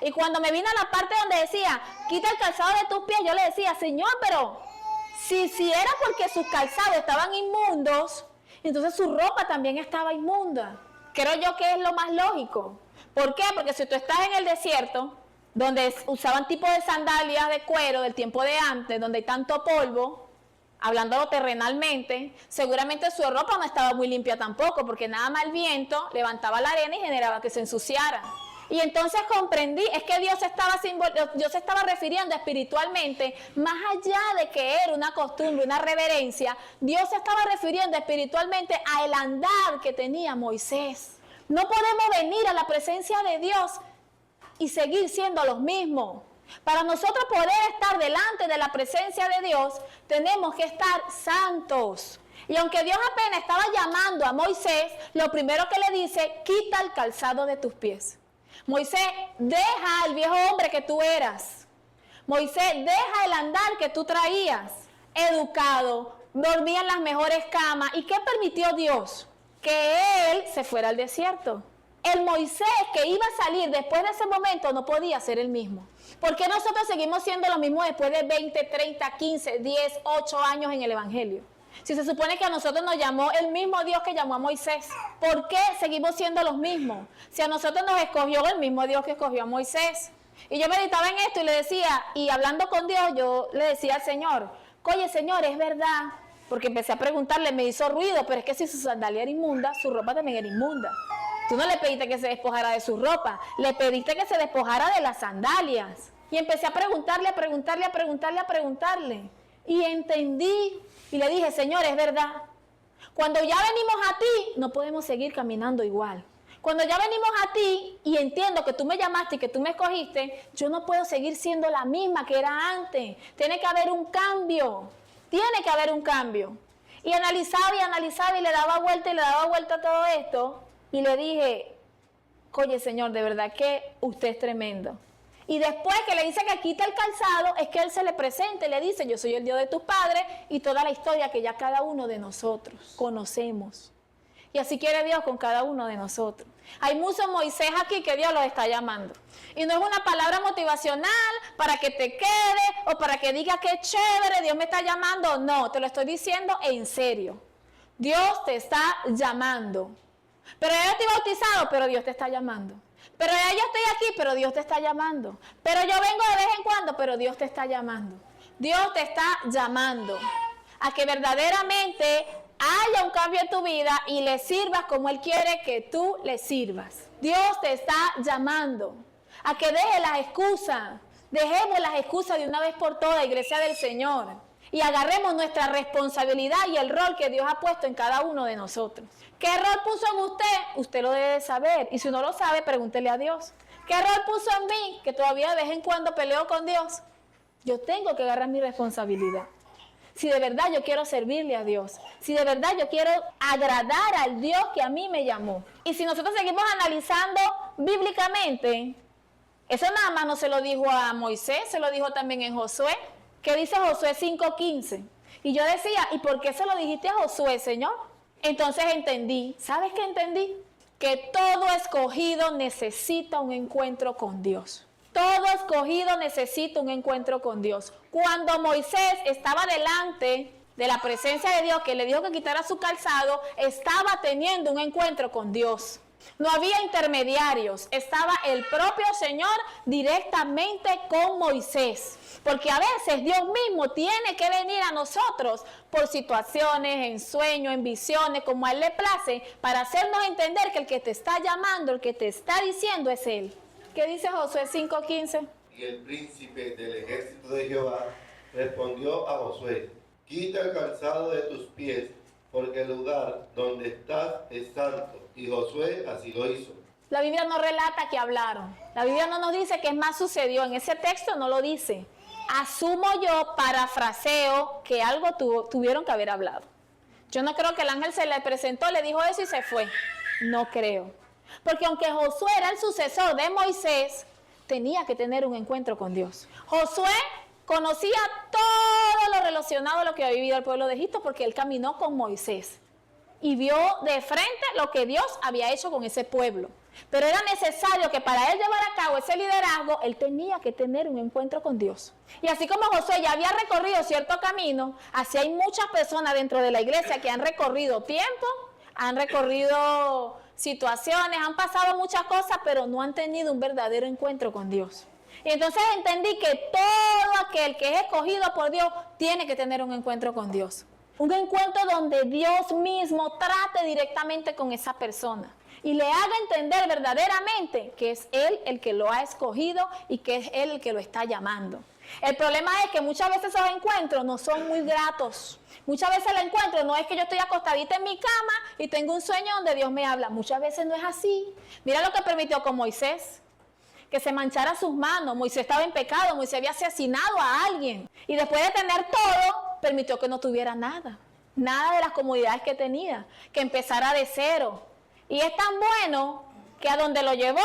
Speaker 1: Y cuando me vino a la parte donde decía, quita el calzado de tus pies, yo le decía, Señor, pero si era porque sus calzados estaban inmundos, entonces su ropa también estaba inmunda. Creo yo que es lo más lógico. ¿Por qué? Porque si tú estás en el desierto, donde usaban tipo de sandalias de cuero del tiempo de antes, donde hay tanto polvo, hablando terrenalmente, seguramente su ropa no estaba muy limpia tampoco, porque nada más el viento levantaba la arena y generaba que se ensuciara. Y entonces comprendí, es que Dios se estaba refiriendo espiritualmente, más allá de que era una costumbre, una reverencia, Dios se estaba refiriendo espiritualmente al andar que tenía Moisés. No podemos venir a la presencia de Dios y seguir siendo los mismos. Para nosotros poder estar delante de la presencia de Dios, tenemos que estar santos. Y aunque Dios apenas estaba llamando a Moisés, lo primero que le dice, quita el calzado de tus pies. Moisés, deja el viejo hombre que tú eras. Moisés, deja el andar que tú traías. Educado, dormía en las mejores camas. ¿Y qué permitió Dios? Que él se fuera al desierto. El Moisés que iba a salir después de ese momento no podía ser el mismo. ¿Por qué nosotros seguimos siendo los mismos después de 20, 30, 15, 10, 8 años en el Evangelio? Si se supone que a nosotros nos llamó el mismo Dios que llamó a Moisés, ¿por qué seguimos siendo los mismos? Si a nosotros nos escogió el mismo Dios que escogió a Moisés. Y yo meditaba en esto y le decía, y hablando con Dios, yo le decía al Señor, oye Señor, es verdad, porque empecé a preguntarle, me hizo ruido, pero es que si su sandalia era inmunda, su ropa también era inmunda. Tú no le pediste que se despojara de su ropa, le pediste que se despojara de las sandalias. Y empecé a preguntarle. Y entendí y le dije, Señor, es verdad. Cuando ya venimos a ti, no podemos seguir caminando igual. Cuando ya venimos a ti y entiendo que tú me llamaste y que tú me escogiste, yo no puedo seguir siendo la misma que era antes. Tiene que haber un cambio. Tiene que haber un cambio. Y analizaba y le daba vuelta a todo esto. Y le dije, oye Señor, de verdad que usted es tremendo. Y después que le dice que quita el calzado, es que él se le presenta y le dice, yo soy el Dios de tus padres, y toda la historia que ya cada uno de nosotros conocemos. Y así quiere Dios con cada uno de nosotros. Hay muchos Moisés aquí que Dios los está llamando. Y no es una palabra motivacional para que te quede o para que diga que chévere, Dios me está llamando. No, te lo estoy diciendo en serio. Dios te está llamando. Pero yo estoy bautizado, pero Dios te está llamando. Pero ya yo estoy aquí, pero Dios te está llamando. Pero yo vengo de vez en cuando, pero Dios te está llamando. Dios te está llamando a que verdaderamente haya un cambio en tu vida y le sirvas como Él quiere que tú le sirvas. Dios te está llamando a que dejes las excusas. Dejemos las excusas de una vez por todas, Iglesia del Señor. Y agarremos nuestra responsabilidad y el rol que Dios ha puesto en cada uno de nosotros. ¿Qué rol puso en usted? Usted lo debe saber. Y si no lo sabe, pregúntele a Dios. ¿Qué rol puso en mí? Que todavía de vez en cuando peleo con Dios. Yo tengo que agarrar mi responsabilidad. Si de verdad yo quiero servirle a Dios. Si de verdad yo quiero agradar al Dios que a mí me llamó. Y si nosotros seguimos analizando bíblicamente, eso nada más no se lo dijo a Moisés, se lo dijo también en Josué. ¿Qué dice Josué 5:15? Y yo decía, ¿y por qué se lo dijiste a Josué, Señor? Entonces entendí, ¿sabes qué entendí? Que todo escogido necesita un encuentro con Dios. Todo escogido necesita un encuentro con Dios. Cuando Moisés estaba delante de la presencia de Dios, que le dijo que quitara su calzado, estaba teniendo un encuentro con Dios. No había intermediarios, estaba el propio Señor directamente con Moisés. Porque a veces Dios mismo tiene que venir a nosotros por situaciones, en sueños, en visiones, como a Él le place, para hacernos entender que el que te está llamando, el que te está diciendo es Él. ¿Qué dice Josué 5:15?
Speaker 2: Y el príncipe del ejército de Jehová respondió a Josué, quita el calzado de tus pies, porque el lugar donde estás es santo. Y Josué así lo hizo.
Speaker 1: La Biblia no relata que hablaron. La Biblia no nos dice qué más sucedió. En ese texto no lo dice. Asumo yo, parafraseo, que algo tuvieron que haber hablado. Yo no creo que el ángel se le presentó, le dijo eso y se fue. No creo. Porque aunque Josué era el sucesor de Moisés, tenía que tener un encuentro con Dios. Josué conocía todo lo relacionado a lo que había vivido el pueblo de Egipto porque él caminó con Moisés y vio de frente lo que Dios había hecho con ese pueblo. Pero era necesario que para él llevar a cabo ese liderazgo, él tenía que tener un encuentro con Dios. Y así como Josué ya había recorrido cierto camino, así hay muchas personas dentro de la iglesia que han recorrido tiempo, han recorrido situaciones, han pasado muchas cosas, pero no han tenido un verdadero encuentro con Dios. Y entonces entendí que todo aquel que es escogido por Dios tiene que tener un encuentro con Dios. Un encuentro donde Dios mismo trate directamente con esa persona y le haga entender verdaderamente que es Él el que lo ha escogido y que es Él el que lo está llamando. El problema es que muchas veces esos encuentros no son muy gratos. Muchas veces el encuentro no es que yo estoy acostadita en mi cama y tengo un sueño donde Dios me habla. Muchas veces no es así. Mira lo que permitió con Moisés, que se manchara sus manos. Moisés estaba en pecado, Moisés había asesinado a alguien. Y después de tener todo, permitió que no tuviera nada. nada de las comodidades que tenía, que empezara de cero. Y es tan bueno que a donde lo llevó,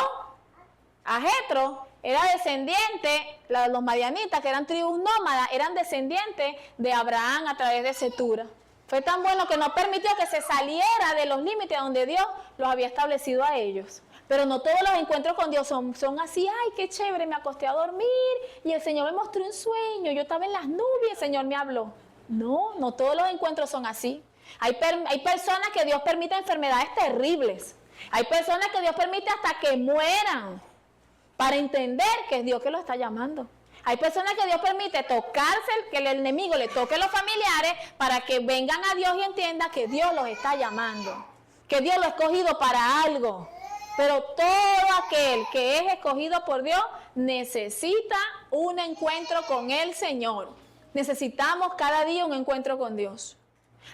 Speaker 1: a Jetro, era descendiente, los madianitas, que eran tribus nómadas, eran descendientes de Abraham a través de Cetura. Fue tan bueno que no permitió que se saliera de los límites donde Dios los había establecido a ellos. Pero no todos los encuentros con Dios son así, ay, qué chévere, me acosté a dormir y el Señor me mostró un sueño, yo estaba en las nubes y el Señor me habló. No, no todos los encuentros son así. Hay personas que Dios permite enfermedades terribles. Hay personas que Dios permite hasta que mueran para entender que es Dios que lo está llamando. Hay personas que Dios permite tocarse, que el enemigo le toque a los familiares para que vengan a Dios y entiendan que Dios los está llamando, que Dios lo ha escogido para algo. Pero todo aquel que es escogido por Dios necesita un encuentro con el Señor. Necesitamos cada día un encuentro con Dios.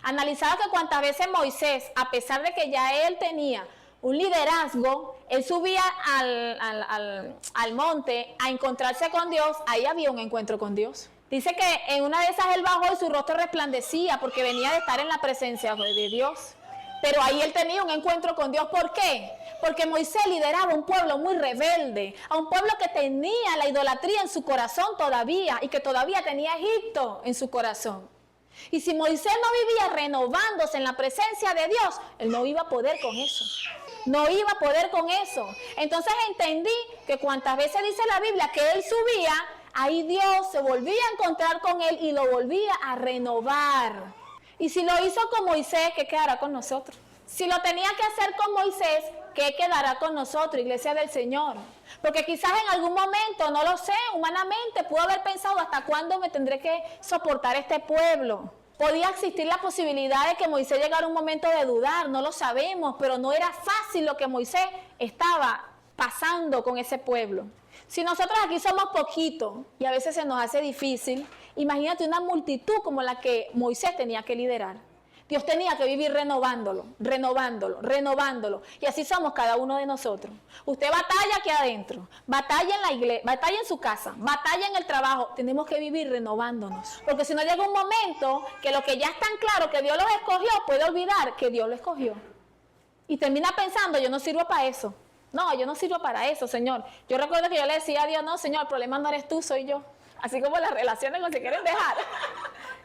Speaker 1: Analizaba que cuántas veces Moisés, a pesar de que ya él tenía un liderazgo, él subía al monte a encontrarse con Dios, ahí había un encuentro con Dios. Dice que en una de esas él bajó y su rostro resplandecía porque venía de estar en la presencia de Dios. Pero ahí él tenía un encuentro con Dios. ¿Por qué? Porque Moisés lideraba un pueblo muy rebelde, a un pueblo que tenía la idolatría en su corazón todavía y que todavía tenía Egipto en su corazón. Y si Moisés no vivía renovándose en la presencia de Dios, él no iba a poder con eso. No iba a poder con eso. Entonces entendí que cuantas veces dice la Biblia que él subía, ahí Dios se volvía a encontrar con él y lo volvía a renovar. Y si lo hizo con Moisés, ¿qué quedará con nosotros? Si lo tenía que hacer con Moisés, ¿qué quedará con nosotros, iglesia del Señor? Porque quizás en algún momento, no lo sé, humanamente, pudo haber pensado hasta cuándo me tendré que soportar este pueblo. Podía existir la posibilidad de que Moisés llegara a un momento de dudar, no lo sabemos, pero no era fácil lo que Moisés estaba pasando con ese pueblo. Si nosotros aquí somos poquitos y a veces se nos hace difícil, imagínate una multitud como la que Moisés tenía que liderar. Dios tenía que vivir renovándolo, renovándolo, renovándolo. Y así somos cada uno de nosotros. Usted batalla aquí adentro, batalla en la iglesia, batalla en su casa, batalla en el trabajo. Tenemos que vivir renovándonos. Porque si no llega un momento que lo que ya es tan claro que Dios los escogió, puede olvidar que Dios lo escogió. Y termina pensando, yo no sirvo para eso. No, yo no sirvo para eso, Señor. Yo recuerdo que yo le decía a Dios, no, Señor, el problema no eres tú, soy yo. Así como las relaciones no se quieren dejar.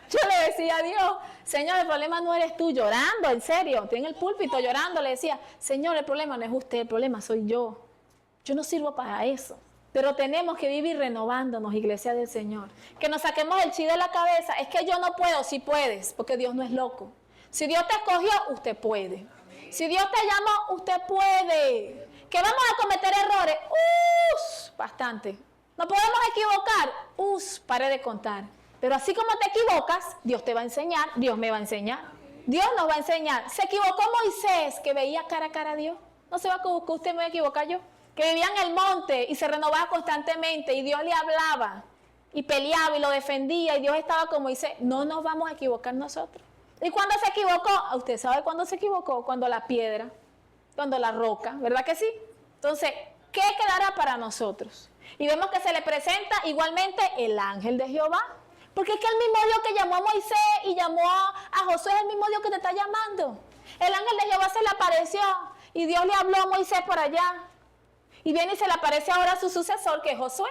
Speaker 1: Yo le decía a Dios, Señor, el problema no eres tú, llorando, en serio, estoy en el púlpito llorando, le decía, Señor, el problema no es usted, el problema soy yo. Yo no sirvo para eso. Pero tenemos que vivir renovándonos, iglesia del Señor. Que nos saquemos el chi de la cabeza, es que yo no puedo, sí puedes, porque Dios no es loco. Si Dios te escogió, usted puede. Si Dios te llamó, usted puede. ¿Que vamos a cometer errores? Bastante. ¿No podemos equivocar? Pare de contar. Pero así como te equivocas, Dios te va a enseñar, Dios me va a enseñar. Dios nos va a enseñar. Se equivocó Moisés, que veía cara a cara a Dios. No se va a equivocar, usted me va a equivocar yo. Que vivía en el monte y se renovaba constantemente y Dios le hablaba y peleaba y lo defendía y Dios estaba con Moisés. No nos vamos a equivocar nosotros. ¿Y cuándo se equivocó? ¿Usted sabe cuándo se equivocó? Cuando la piedra, cuando la roca, ¿verdad que sí? Entonces, ¿qué quedará para nosotros? Y vemos que se le presenta igualmente el ángel de Jehová. Porque es que el mismo Dios que llamó a Moisés y llamó a Josué es el mismo Dios que te está llamando. El ángel de Jehová se le apareció y Dios le habló a Moisés por allá. Y viene y se le aparece ahora a su sucesor, que es Josué.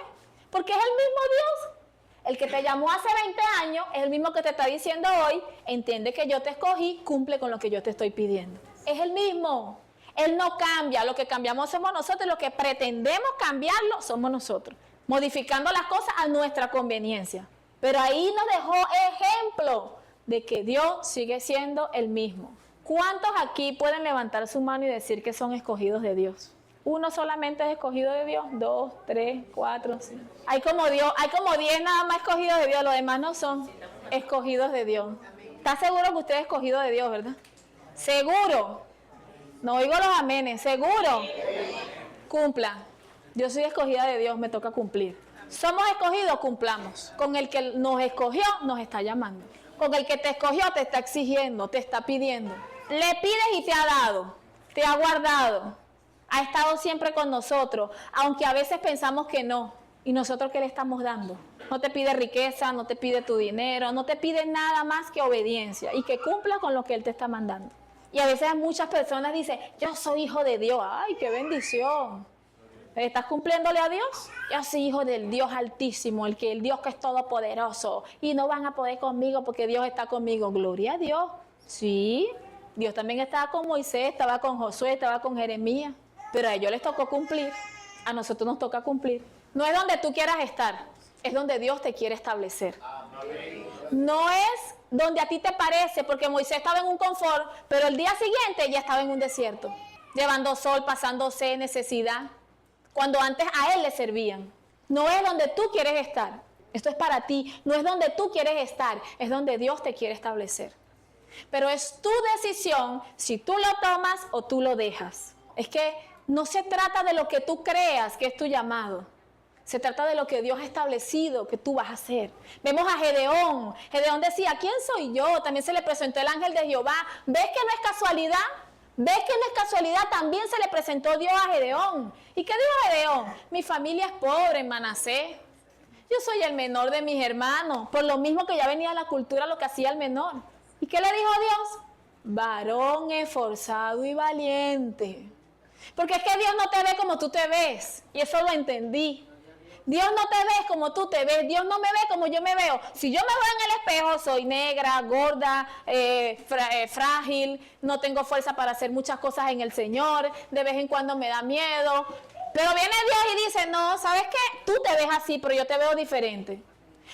Speaker 1: Porque es el mismo Dios. El que te llamó hace 20 años es el mismo que te está diciendo hoy, entiende que yo te escogí, cumple con lo que yo te estoy pidiendo. Es el mismo. Él no cambia, lo que cambiamos somos nosotros, lo que pretendemos cambiarlo somos nosotros, modificando las cosas a nuestra conveniencia. Pero ahí nos dejó ejemplo de que Dios sigue siendo el mismo. ¿Cuántos aquí pueden levantar su mano y decir que son escogidos de Dios? ¿Uno solamente es escogido de Dios? 2, 3, 4, 5. Hay como 10 nada más escogidos de Dios, los demás no son escogidos de Dios. ¿Está seguro que usted es escogido de Dios, verdad? ¿Seguro? No oigo los amenes. ¿Seguro? Cumpla. Yo soy escogida de Dios, me toca cumplir. Somos escogidos, cumplamos. Con el que nos escogió, nos está llamando. Con el que te escogió, te está exigiendo, te está pidiendo. Le pides y te ha dado, te ha guardado. Ha estado siempre con nosotros, aunque a veces pensamos que no. ¿Y nosotros qué le estamos dando? No te pide riqueza, no te pide tu dinero, no te pide nada más que obediencia y que cumpla con lo que Él te está mandando. Y a veces muchas personas dicen, yo soy hijo de Dios. ¡Ay, qué bendición! ¿Estás cumpliéndole a Dios? Yo soy hijo del Dios Altísimo, el Dios que es todopoderoso. Y no van a poder conmigo porque Dios está conmigo. Gloria a Dios. Sí, Dios también estaba con Moisés, estaba con Josué, estaba con Jeremías. Pero a ellos les tocó cumplir. A nosotros nos toca cumplir. No es donde tú quieras estar, es donde Dios te quiere establecer. No es donde a ti te parece, porque Moisés estaba en un confort, pero el día siguiente ya estaba en un desierto, llevando sol, pasando sed, necesidad, cuando antes a Él le servían. No es donde tú quieres estar, esto es para ti, no es donde tú quieres estar, es donde Dios te quiere establecer. Pero es tu decisión si tú lo tomas o tú lo dejas. Es que no se trata de lo que tú creas que es tu llamado. Se trata de lo que Dios ha establecido que tú vas a hacer. Vemos a Gedeón. Gedeón decía, ¿quién soy yo? También se le presentó el ángel de Jehová. ¿Ves que no es casualidad? ¿Ves que no es casualidad? También se le presentó Dios a Gedeón. ¿Y qué dijo Gedeón? Mi familia es pobre en Manasés. Yo soy el menor de mis hermanos. Por lo mismo que ya venía la cultura lo que hacía el menor. ¿Y qué le dijo Dios? Varón esforzado y valiente. Porque es que Dios no te ve como tú te ves. Y eso lo entendí. Dios no te ve como tú te ves. Dios no me ve como yo me veo. Si yo me veo en el espejo, soy negra, gorda, frágil, no tengo fuerza para hacer muchas cosas en el Señor. De vez en cuando me da miedo. Pero viene Dios y dice, no, ¿sabes qué? Tú te ves así, pero yo te veo diferente.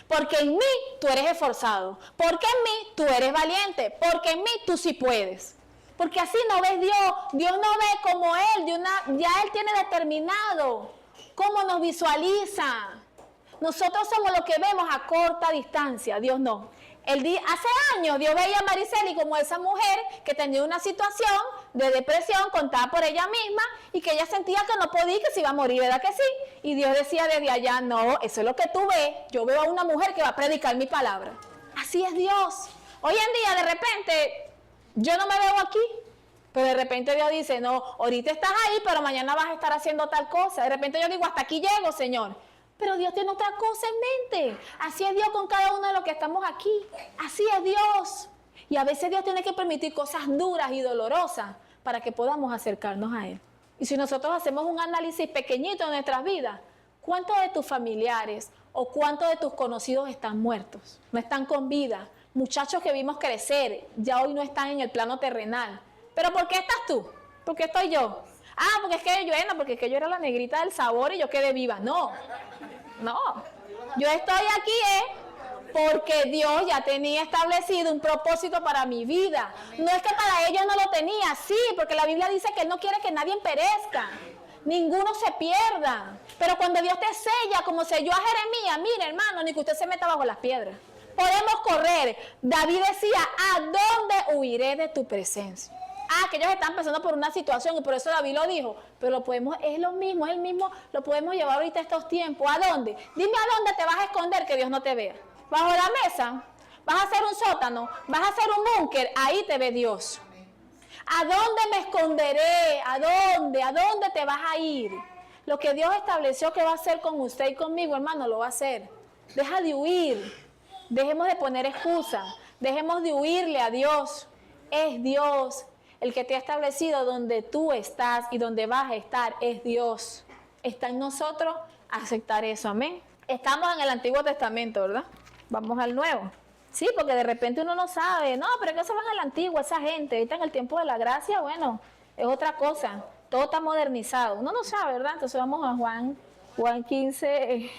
Speaker 1: Porque en mí tú eres esforzado. Porque en mí tú eres valiente. Porque en mí tú sí puedes. Porque así no ves Dios. Dios no ve como Él. Ya Él tiene determinado cómo nos visualiza. Nosotros somos los que vemos a corta distancia. Dios no. Hace años Dios veía a Mariceli como esa mujer que tenía una situación de depresión contada por ella misma y que ella sentía que no podía y que se iba a morir, ¿verdad que sí? Y Dios decía desde allá, no, eso es lo que tú ves. Yo veo a una mujer que va a predicar mi palabra. Así es Dios. Hoy en día de repente yo no me veo aquí, pero de repente Dios dice, no, ahorita estás ahí, pero mañana vas a estar haciendo tal cosa. De repente yo digo, hasta aquí llego, Señor. Pero Dios tiene otra cosa en mente. Así es Dios con cada uno de los que estamos aquí. Así es Dios. Y a veces Dios tiene que permitir cosas duras y dolorosas para que podamos acercarnos a Él. Y si nosotros hacemos un análisis pequeñito de nuestras vidas, ¿cuántos de tus familiares o cuántos de tus conocidos están muertos? No están con vida. Muchachos que vimos crecer, ya hoy no están en el plano terrenal. ¿Pero por qué estás tú? ¿Por qué estoy yo? Ah, porque es que yo era la negrita del sabor y yo quedé viva. No. Yo estoy aquí porque Dios ya tenía establecido un propósito para mi vida. No es que para ellos no lo tenía, sí, porque la Biblia dice que Él no quiere que nadie perezca. Ninguno se pierda. Pero cuando Dios te sella, como selló a Jeremías, mire hermano, ni que usted se meta bajo las piedras. Podemos correr. David decía, ¿a dónde huiré de tu presencia? Que ellos están pasando por una situación y por eso David lo dijo, pero es el mismo, lo podemos llevar ahorita a estos tiempos. ¿A dónde? Dime a dónde te vas a esconder que Dios no te vea. ¿Bajo la mesa? ¿Vas a hacer un sótano? ¿Vas a hacer un búnker? Ahí te ve Dios. ¿A dónde me esconderé? ¿A dónde? ¿A dónde te vas a ir? Lo que Dios estableció que va a hacer con usted y conmigo, hermano, lo va a hacer. Deja de huir. Dejemos de poner excusas. Dejemos de huirle a Dios. Es Dios el que te ha establecido donde tú estás y donde vas a estar. Es Dios. Está en nosotros aceptar eso. Amén. Estamos en el Antiguo Testamento, ¿verdad? Vamos al Nuevo. Sí, porque de repente uno no sabe. No, pero que eso va en el Antiguo, esa gente. Ahorita en el tiempo de la gracia, bueno, es otra cosa. Todo está modernizado. Uno no sabe, ¿verdad? Entonces vamos a Juan 15,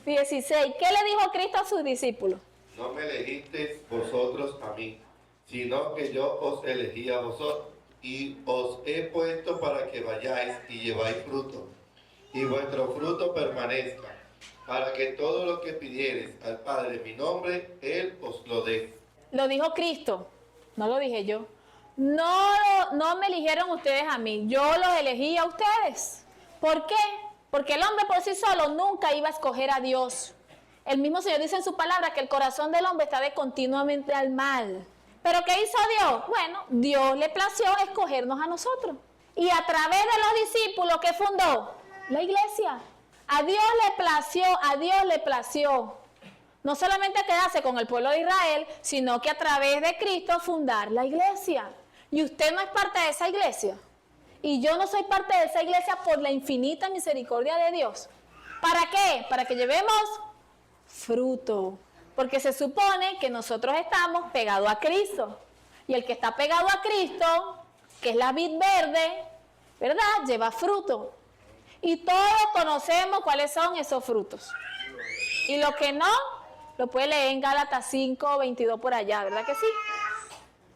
Speaker 1: 16. ¿Qué le dijo Cristo a sus discípulos?
Speaker 2: No me elegisteis vosotros a mí, sino que yo os elegí a vosotros, y os he puesto para que vayáis y lleváis fruto, y vuestro fruto permanezca, para que todo lo que pidiereis al Padre en mi nombre, Él os lo dé. Lo dijo Cristo, no lo dije yo. No me eligieron ustedes a mí, yo los elegí a ustedes. ¿Por qué? Porque el hombre por sí solo nunca iba a escoger a Dios. El mismo Señor dice en su palabra que el corazón del hombre está de continuamente al mal. ¿Pero qué hizo Dios? Bueno, Dios le plació escogernos a nosotros. Y a través de los discípulos, ¿qué fundó? La iglesia. A Dios le plació
Speaker 1: No solamente quedarse con el pueblo de Israel, sino que a través de Cristo fundar la iglesia. Y usted no es parte de esa iglesia. Y yo no soy parte de esa iglesia por la infinita misericordia de Dios. ¿Para qué? Para que llevemos fruto. Porque se supone que nosotros estamos pegados a Cristo. Y el que está pegado a Cristo, que es la vid verde, ¿verdad? Lleva fruto. Y todos conocemos cuáles son esos frutos. Y lo que no, lo puede leer en Gálatas 5, 22 por allá, ¿verdad que sí?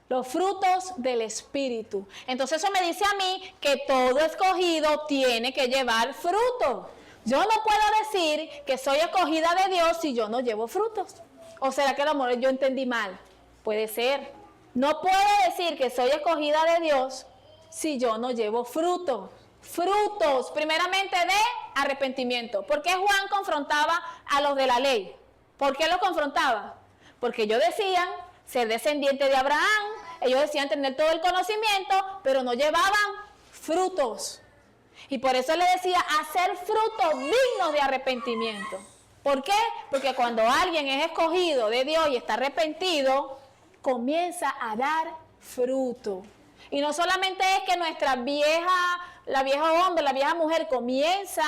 Speaker 1: Los frutos del Espíritu. Entonces eso me dice a mí que todo escogido tiene que llevar fruto. Yo no puedo decir que soy escogida de Dios si yo no llevo frutos. ¿O será que a lo mejor yo entendí mal? Puede ser. No puedo decir que soy escogida de Dios si yo no llevo frutos. Frutos, primeramente de arrepentimiento. ¿Por qué Juan confrontaba a los de la ley? ¿Por qué los confrontaba? Porque ellos decían ser descendientes de Abraham, ellos decían tener todo el conocimiento, pero no llevaban frutos. Y por eso le decía hacer frutos dignos de arrepentimiento. ¿Por qué? Porque cuando alguien es escogido de Dios y está arrepentido, comienza a dar fruto. Y no solamente es que la vieja hombre, la vieja mujer comienza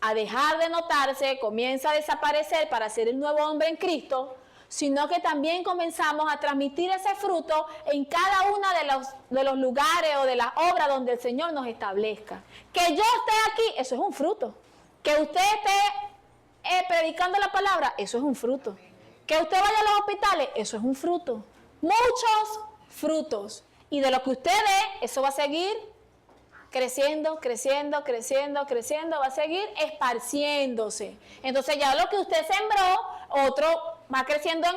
Speaker 1: a dejar de notarse, comienza a desaparecer para ser el nuevo hombre en Cristo, sino que también comenzamos a transmitir ese fruto en cada uno de los lugares o de las obras donde el Señor nos establezca. Que yo esté aquí, eso es un fruto. Que usted esté predicando la palabra, eso es un fruto. Que usted vaya a los hospitales, eso es un fruto. Muchos frutos. Y de lo que usted dé, eso va a seguir creciendo, creciendo, creciendo, creciendo, va a seguir esparciéndose. Entonces ya lo que usted sembró, otro va creciendo en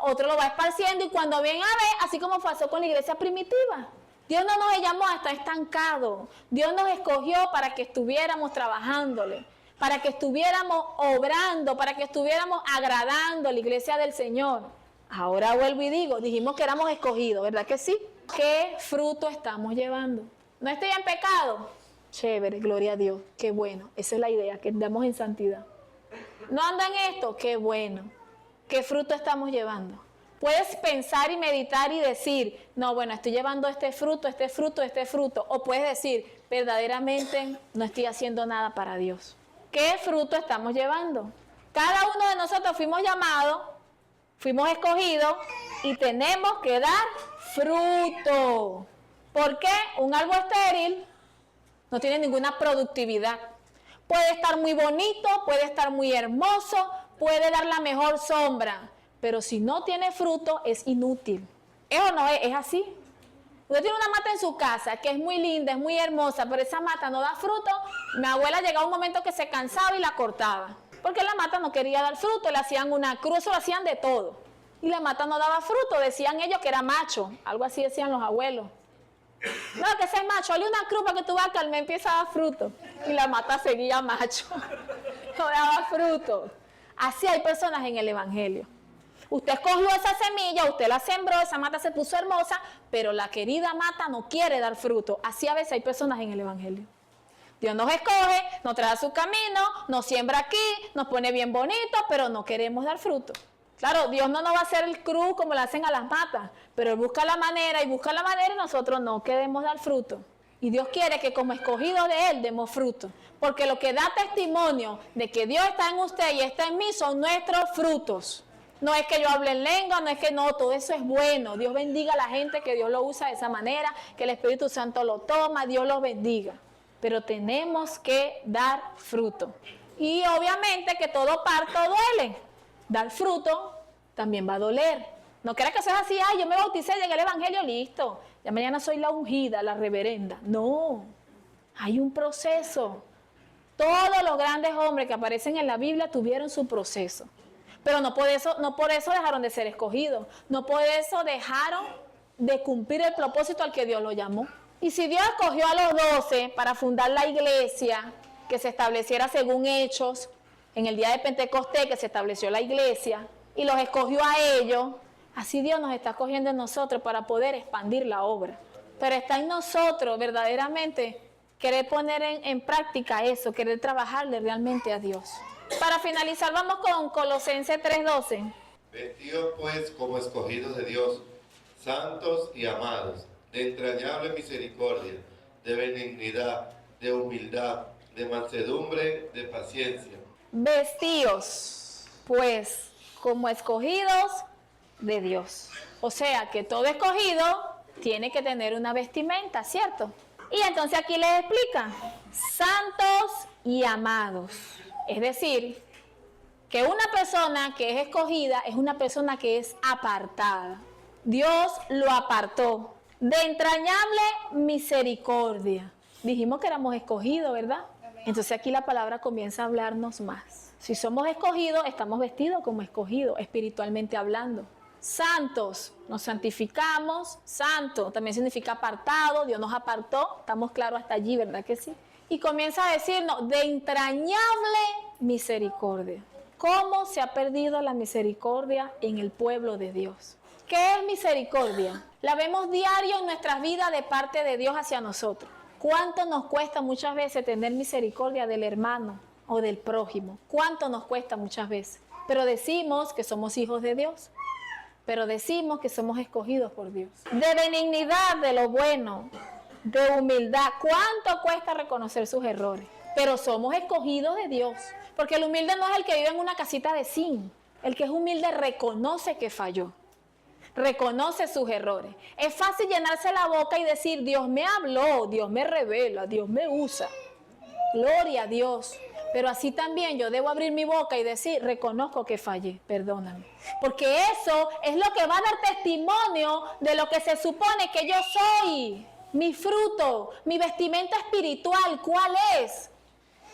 Speaker 1: otro lo va esparciendo y cuando viene a ver, así como pasó con la iglesia primitiva. Dios no nos llamó a estar estancados. Dios nos escogió para que estuviéramos trabajándole, para que estuviéramos obrando, para que estuviéramos agradando a la iglesia del Señor. Ahora vuelvo y digo, dijimos que éramos escogidos, ¿verdad que sí? ¿Qué fruto estamos llevando? ¿No estoy en pecado? Chévere, gloria a Dios, qué bueno. Esa es la idea, que andamos en santidad. ¿No anda en esto? Qué bueno. ¿Qué fruto estamos llevando? Puedes pensar y meditar y decir, no, bueno, estoy llevando este fruto, este fruto, este fruto. O puedes decir, verdaderamente no estoy haciendo nada para Dios. ¿Qué fruto estamos llevando? Cada uno de nosotros fuimos llamados, fuimos escogidos y tenemos que dar fruto. ¿Por qué? Un árbol estéril no tiene ninguna productividad. Puede estar muy bonito, puede estar muy hermoso, puede dar la mejor sombra, pero si no tiene fruto es inútil. ¿Es o no es? Es así. Usted tiene una mata en su casa que es muy linda, es muy hermosa, pero esa mata no da fruto. Mi abuela llegaba un momento que se cansaba y la cortaba, porque la mata no quería dar fruto, le hacían una cruz, eso lo hacían de todo. Y la mata no daba fruto, decían ellos que era macho, algo así decían los abuelos. No, que ese es macho, hazle una cruz para que tú veas que al mes empieza a dar fruto. Y la mata seguía macho, no daba fruto. Así hay personas en el Evangelio. Usted escogió esa semilla, usted la sembró, esa mata se puso hermosa, pero la querida mata no quiere dar fruto. Así a veces hay personas en el Evangelio. Dios nos escoge, nos trae a su camino, nos siembra aquí, nos pone bien bonito, pero no queremos dar fruto. Claro, Dios no nos va a hacer el cruz como le hacen a las matas, pero Él busca la manera y nosotros no queremos dar fruto. Y Dios quiere que como escogidos de Él demos fruto. Porque lo que da testimonio de que Dios está en usted y está en mí son nuestros frutos. No es que yo hable en lengua, no es que no, todo eso es bueno. Dios bendiga a la gente que Dios lo usa de esa manera, que el Espíritu Santo lo toma, Dios los bendiga. Pero tenemos que dar fruto. Y obviamente que todo parto duele. Dar fruto también va a doler. No creas que eso es así, ay, yo me bauticé, llegué al Evangelio, listo. Ya mañana soy la ungida, la reverenda. No, hay un proceso. Todos los grandes hombres que aparecen en la Biblia tuvieron su proceso. Pero no por eso dejaron de ser escogidos. No por eso dejaron de cumplir el propósito al que Dios los llamó. Y si Dios escogió a los 12 para fundar la iglesia, que se estableciera según Hechos, en el día de Pentecostés que se estableció la iglesia, y los escogió a ellos, así Dios nos está escogiendo en nosotros para poder expandir la obra. Pero está en nosotros verdaderamente querer poner en práctica eso, querer trabajarle realmente a Dios. Para finalizar, vamos con Colosenses 3:12.
Speaker 2: Vestidos pues como escogidos de Dios, santos y amados, de entrañable misericordia, de benignidad, de humildad, de mansedumbre, de paciencia.
Speaker 1: Vestidos, pues, como escogidos de Dios. O sea, que todo escogido tiene que tener una vestimenta, ¿cierto? Y entonces aquí les explica, santos y amados. Es decir, que una persona que es escogida es una persona que es apartada. Dios lo apartó de entrañable misericordia. Dijimos que éramos escogidos, ¿verdad? Entonces aquí la palabra comienza a hablarnos más. Si somos escogidos, estamos vestidos como escogidos, espiritualmente hablando. Santos, nos santificamos, santo también significa apartado, Dios nos apartó, estamos claros hasta allí, ¿verdad que sí? Y comienza a decirnos, de entrañable misericordia. ¿Cómo se ha perdido la misericordia en el pueblo de Dios? ¿Qué es misericordia? La vemos diario en nuestras vidas de parte de Dios hacia nosotros. ¿Cuánto nos cuesta muchas veces tener misericordia del hermano o del prójimo? ¿Cuánto nos cuesta muchas veces? Pero decimos que somos hijos de Dios. Pero decimos que somos escogidos por Dios. De benignidad, de lo bueno, de humildad. ¿Cuánto cuesta reconocer sus errores? Pero somos escogidos de Dios. Porque el humilde no es el que vive en una casita de zinc. El que es humilde reconoce que falló. Reconoce sus errores. Es fácil llenarse la boca y decir, Dios me habló, Dios me revela, Dios me usa. Gloria a Dios. Pero así también yo debo abrir mi boca y decir, reconozco que fallé, perdóname. Porque eso es lo que va a dar testimonio de lo que se supone que yo soy. Mi fruto, mi vestimenta espiritual, ¿cuál es?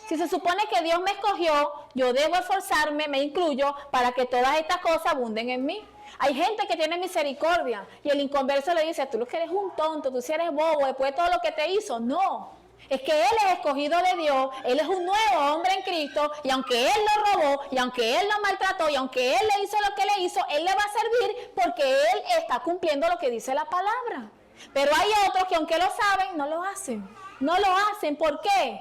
Speaker 1: Si se supone que Dios me escogió, yo debo esforzarme, me incluyo, para que todas estas cosas abunden en mí. Hay gente que tiene misericordia y el inconverso le dice, tú lo que eres un tonto, tú sí eres bobo, después de todo lo que te hizo. No, es que él es escogido de Dios, él es un nuevo hombre en Cristo y aunque él lo robó y aunque él lo maltrató y aunque él le hizo lo que le hizo, él le va a servir porque él está cumpliendo lo que dice la palabra. Pero hay otros que aunque lo saben, no lo hacen. No lo hacen, ¿por qué?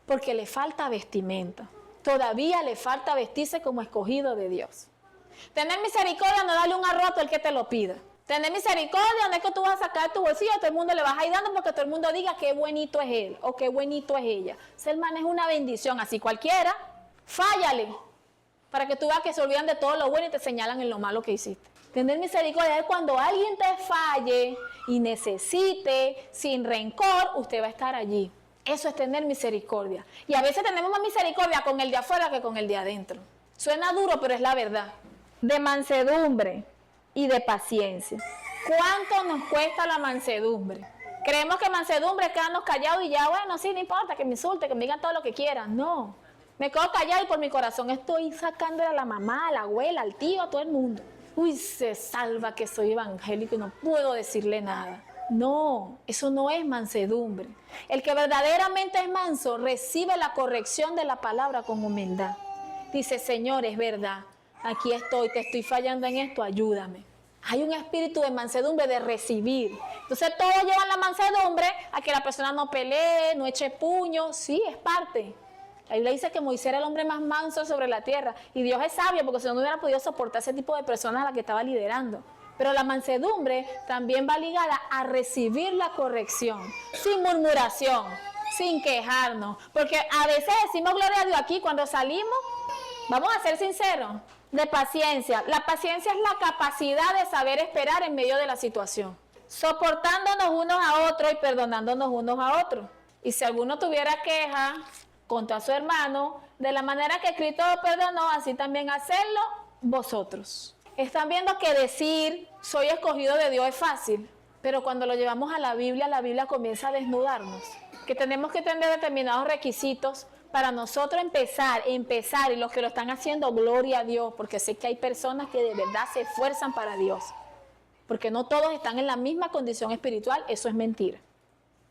Speaker 1: Porque le falta vestimenta. Todavía le falta vestirse como escogido de Dios. Tener misericordia no darle un arroz al que te lo pida. Tener misericordia no es que tú vas a sacar tu bolsillo, a todo el mundo le vas a ir dando porque todo el mundo diga qué bonito es él o qué bonito es ella. Ser hermano es una bendición, así cualquiera. Fállale para que tú veas que se olvidan de todo lo bueno y te señalan en lo malo que hiciste. Tener misericordia es cuando alguien te falle y necesite, sin rencor, usted va a estar allí. Eso es tener misericordia. Y a veces tenemos más misericordia con el de afuera que con el de adentro. Suena duro, pero es la verdad. De mansedumbre y de paciencia. ¿Cuánto nos cuesta la mansedumbre? Creemos que mansedumbre es quedarnos callados y ya, bueno, sí, no importa, que me insulte, que me digan todo lo que quieran. No, me quedo callado y por mi corazón estoy sacándole a la mamá, a la abuela, al tío, a todo el mundo. Uy, se salva que soy evangélico y no puedo decirle nada. No, eso no es mansedumbre. El que verdaderamente es manso recibe la corrección de la palabra con humildad. Dice, Señor, es verdad, aquí estoy, te estoy fallando en esto, ayúdame. Hay un espíritu de mansedumbre, de recibir. Entonces todos llevan la mansedumbre a que la persona no pelee, no eche puño. Sí, es parte. La Biblia dice que Moisés era el hombre más manso sobre la tierra. Y Dios es sabio porque si no, no hubiera podido soportar ese tipo de personas a las que estaba liderando. Pero la mansedumbre también va ligada a recibir la corrección, sin murmuración, sin quejarnos. Porque a veces decimos gloria a Dios aquí cuando salimos, vamos a ser sinceros, de paciencia. La paciencia es la capacidad de saber esperar en medio de la situación, soportándonos unos a otros y perdonándonos unos a otros. Y si alguno tuviera queja contra su hermano, de la manera que Cristo lo perdonó, así también hacerlo vosotros. Están viendo que decir soy escogido de Dios es fácil, pero cuando lo llevamos a la Biblia comienza a desnudarnos. Que tenemos que tener determinados requisitos para nosotros empezar, y los que lo están haciendo, gloria a Dios, porque sé que hay personas que de verdad se esfuerzan para Dios. Porque no todos están en la misma condición espiritual, eso es mentira.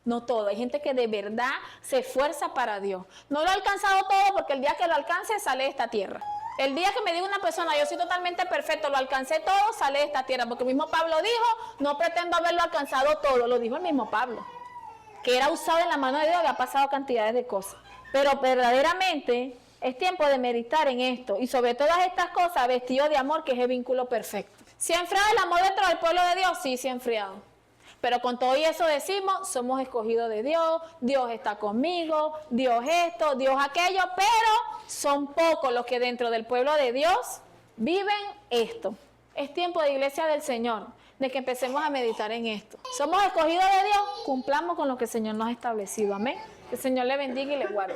Speaker 1: No todo, hay gente que de verdad se esfuerza para Dios. No lo ha alcanzado todo porque el día que lo alcance sale de esta tierra. El día que me diga una persona, yo soy totalmente perfecto, lo alcancé todo, sale de esta tierra. Porque el mismo Pablo dijo, no pretendo haberlo alcanzado todo, lo dijo el mismo Pablo. Que era usado en la mano de Dios, había pasado cantidades de cosas. Pero verdaderamente Es tiempo de meditar en esto y sobre todas estas cosas vestido de amor, que es el vínculo perfecto. ¿Se ha enfriado el amor dentro del pueblo de Dios? Sí, se ha enfriado. Pero con todo eso decimos, somos escogidos de Dios, Dios está conmigo, Dios esto, Dios aquello, pero son pocos los que dentro del pueblo de Dios viven esto. Es tiempo de iglesia del Señor, de que empecemos a meditar en esto. Somos escogidos de Dios, cumplamos con lo que el Señor nos ha establecido. Amén. Que el Señor le bendiga y le guarde.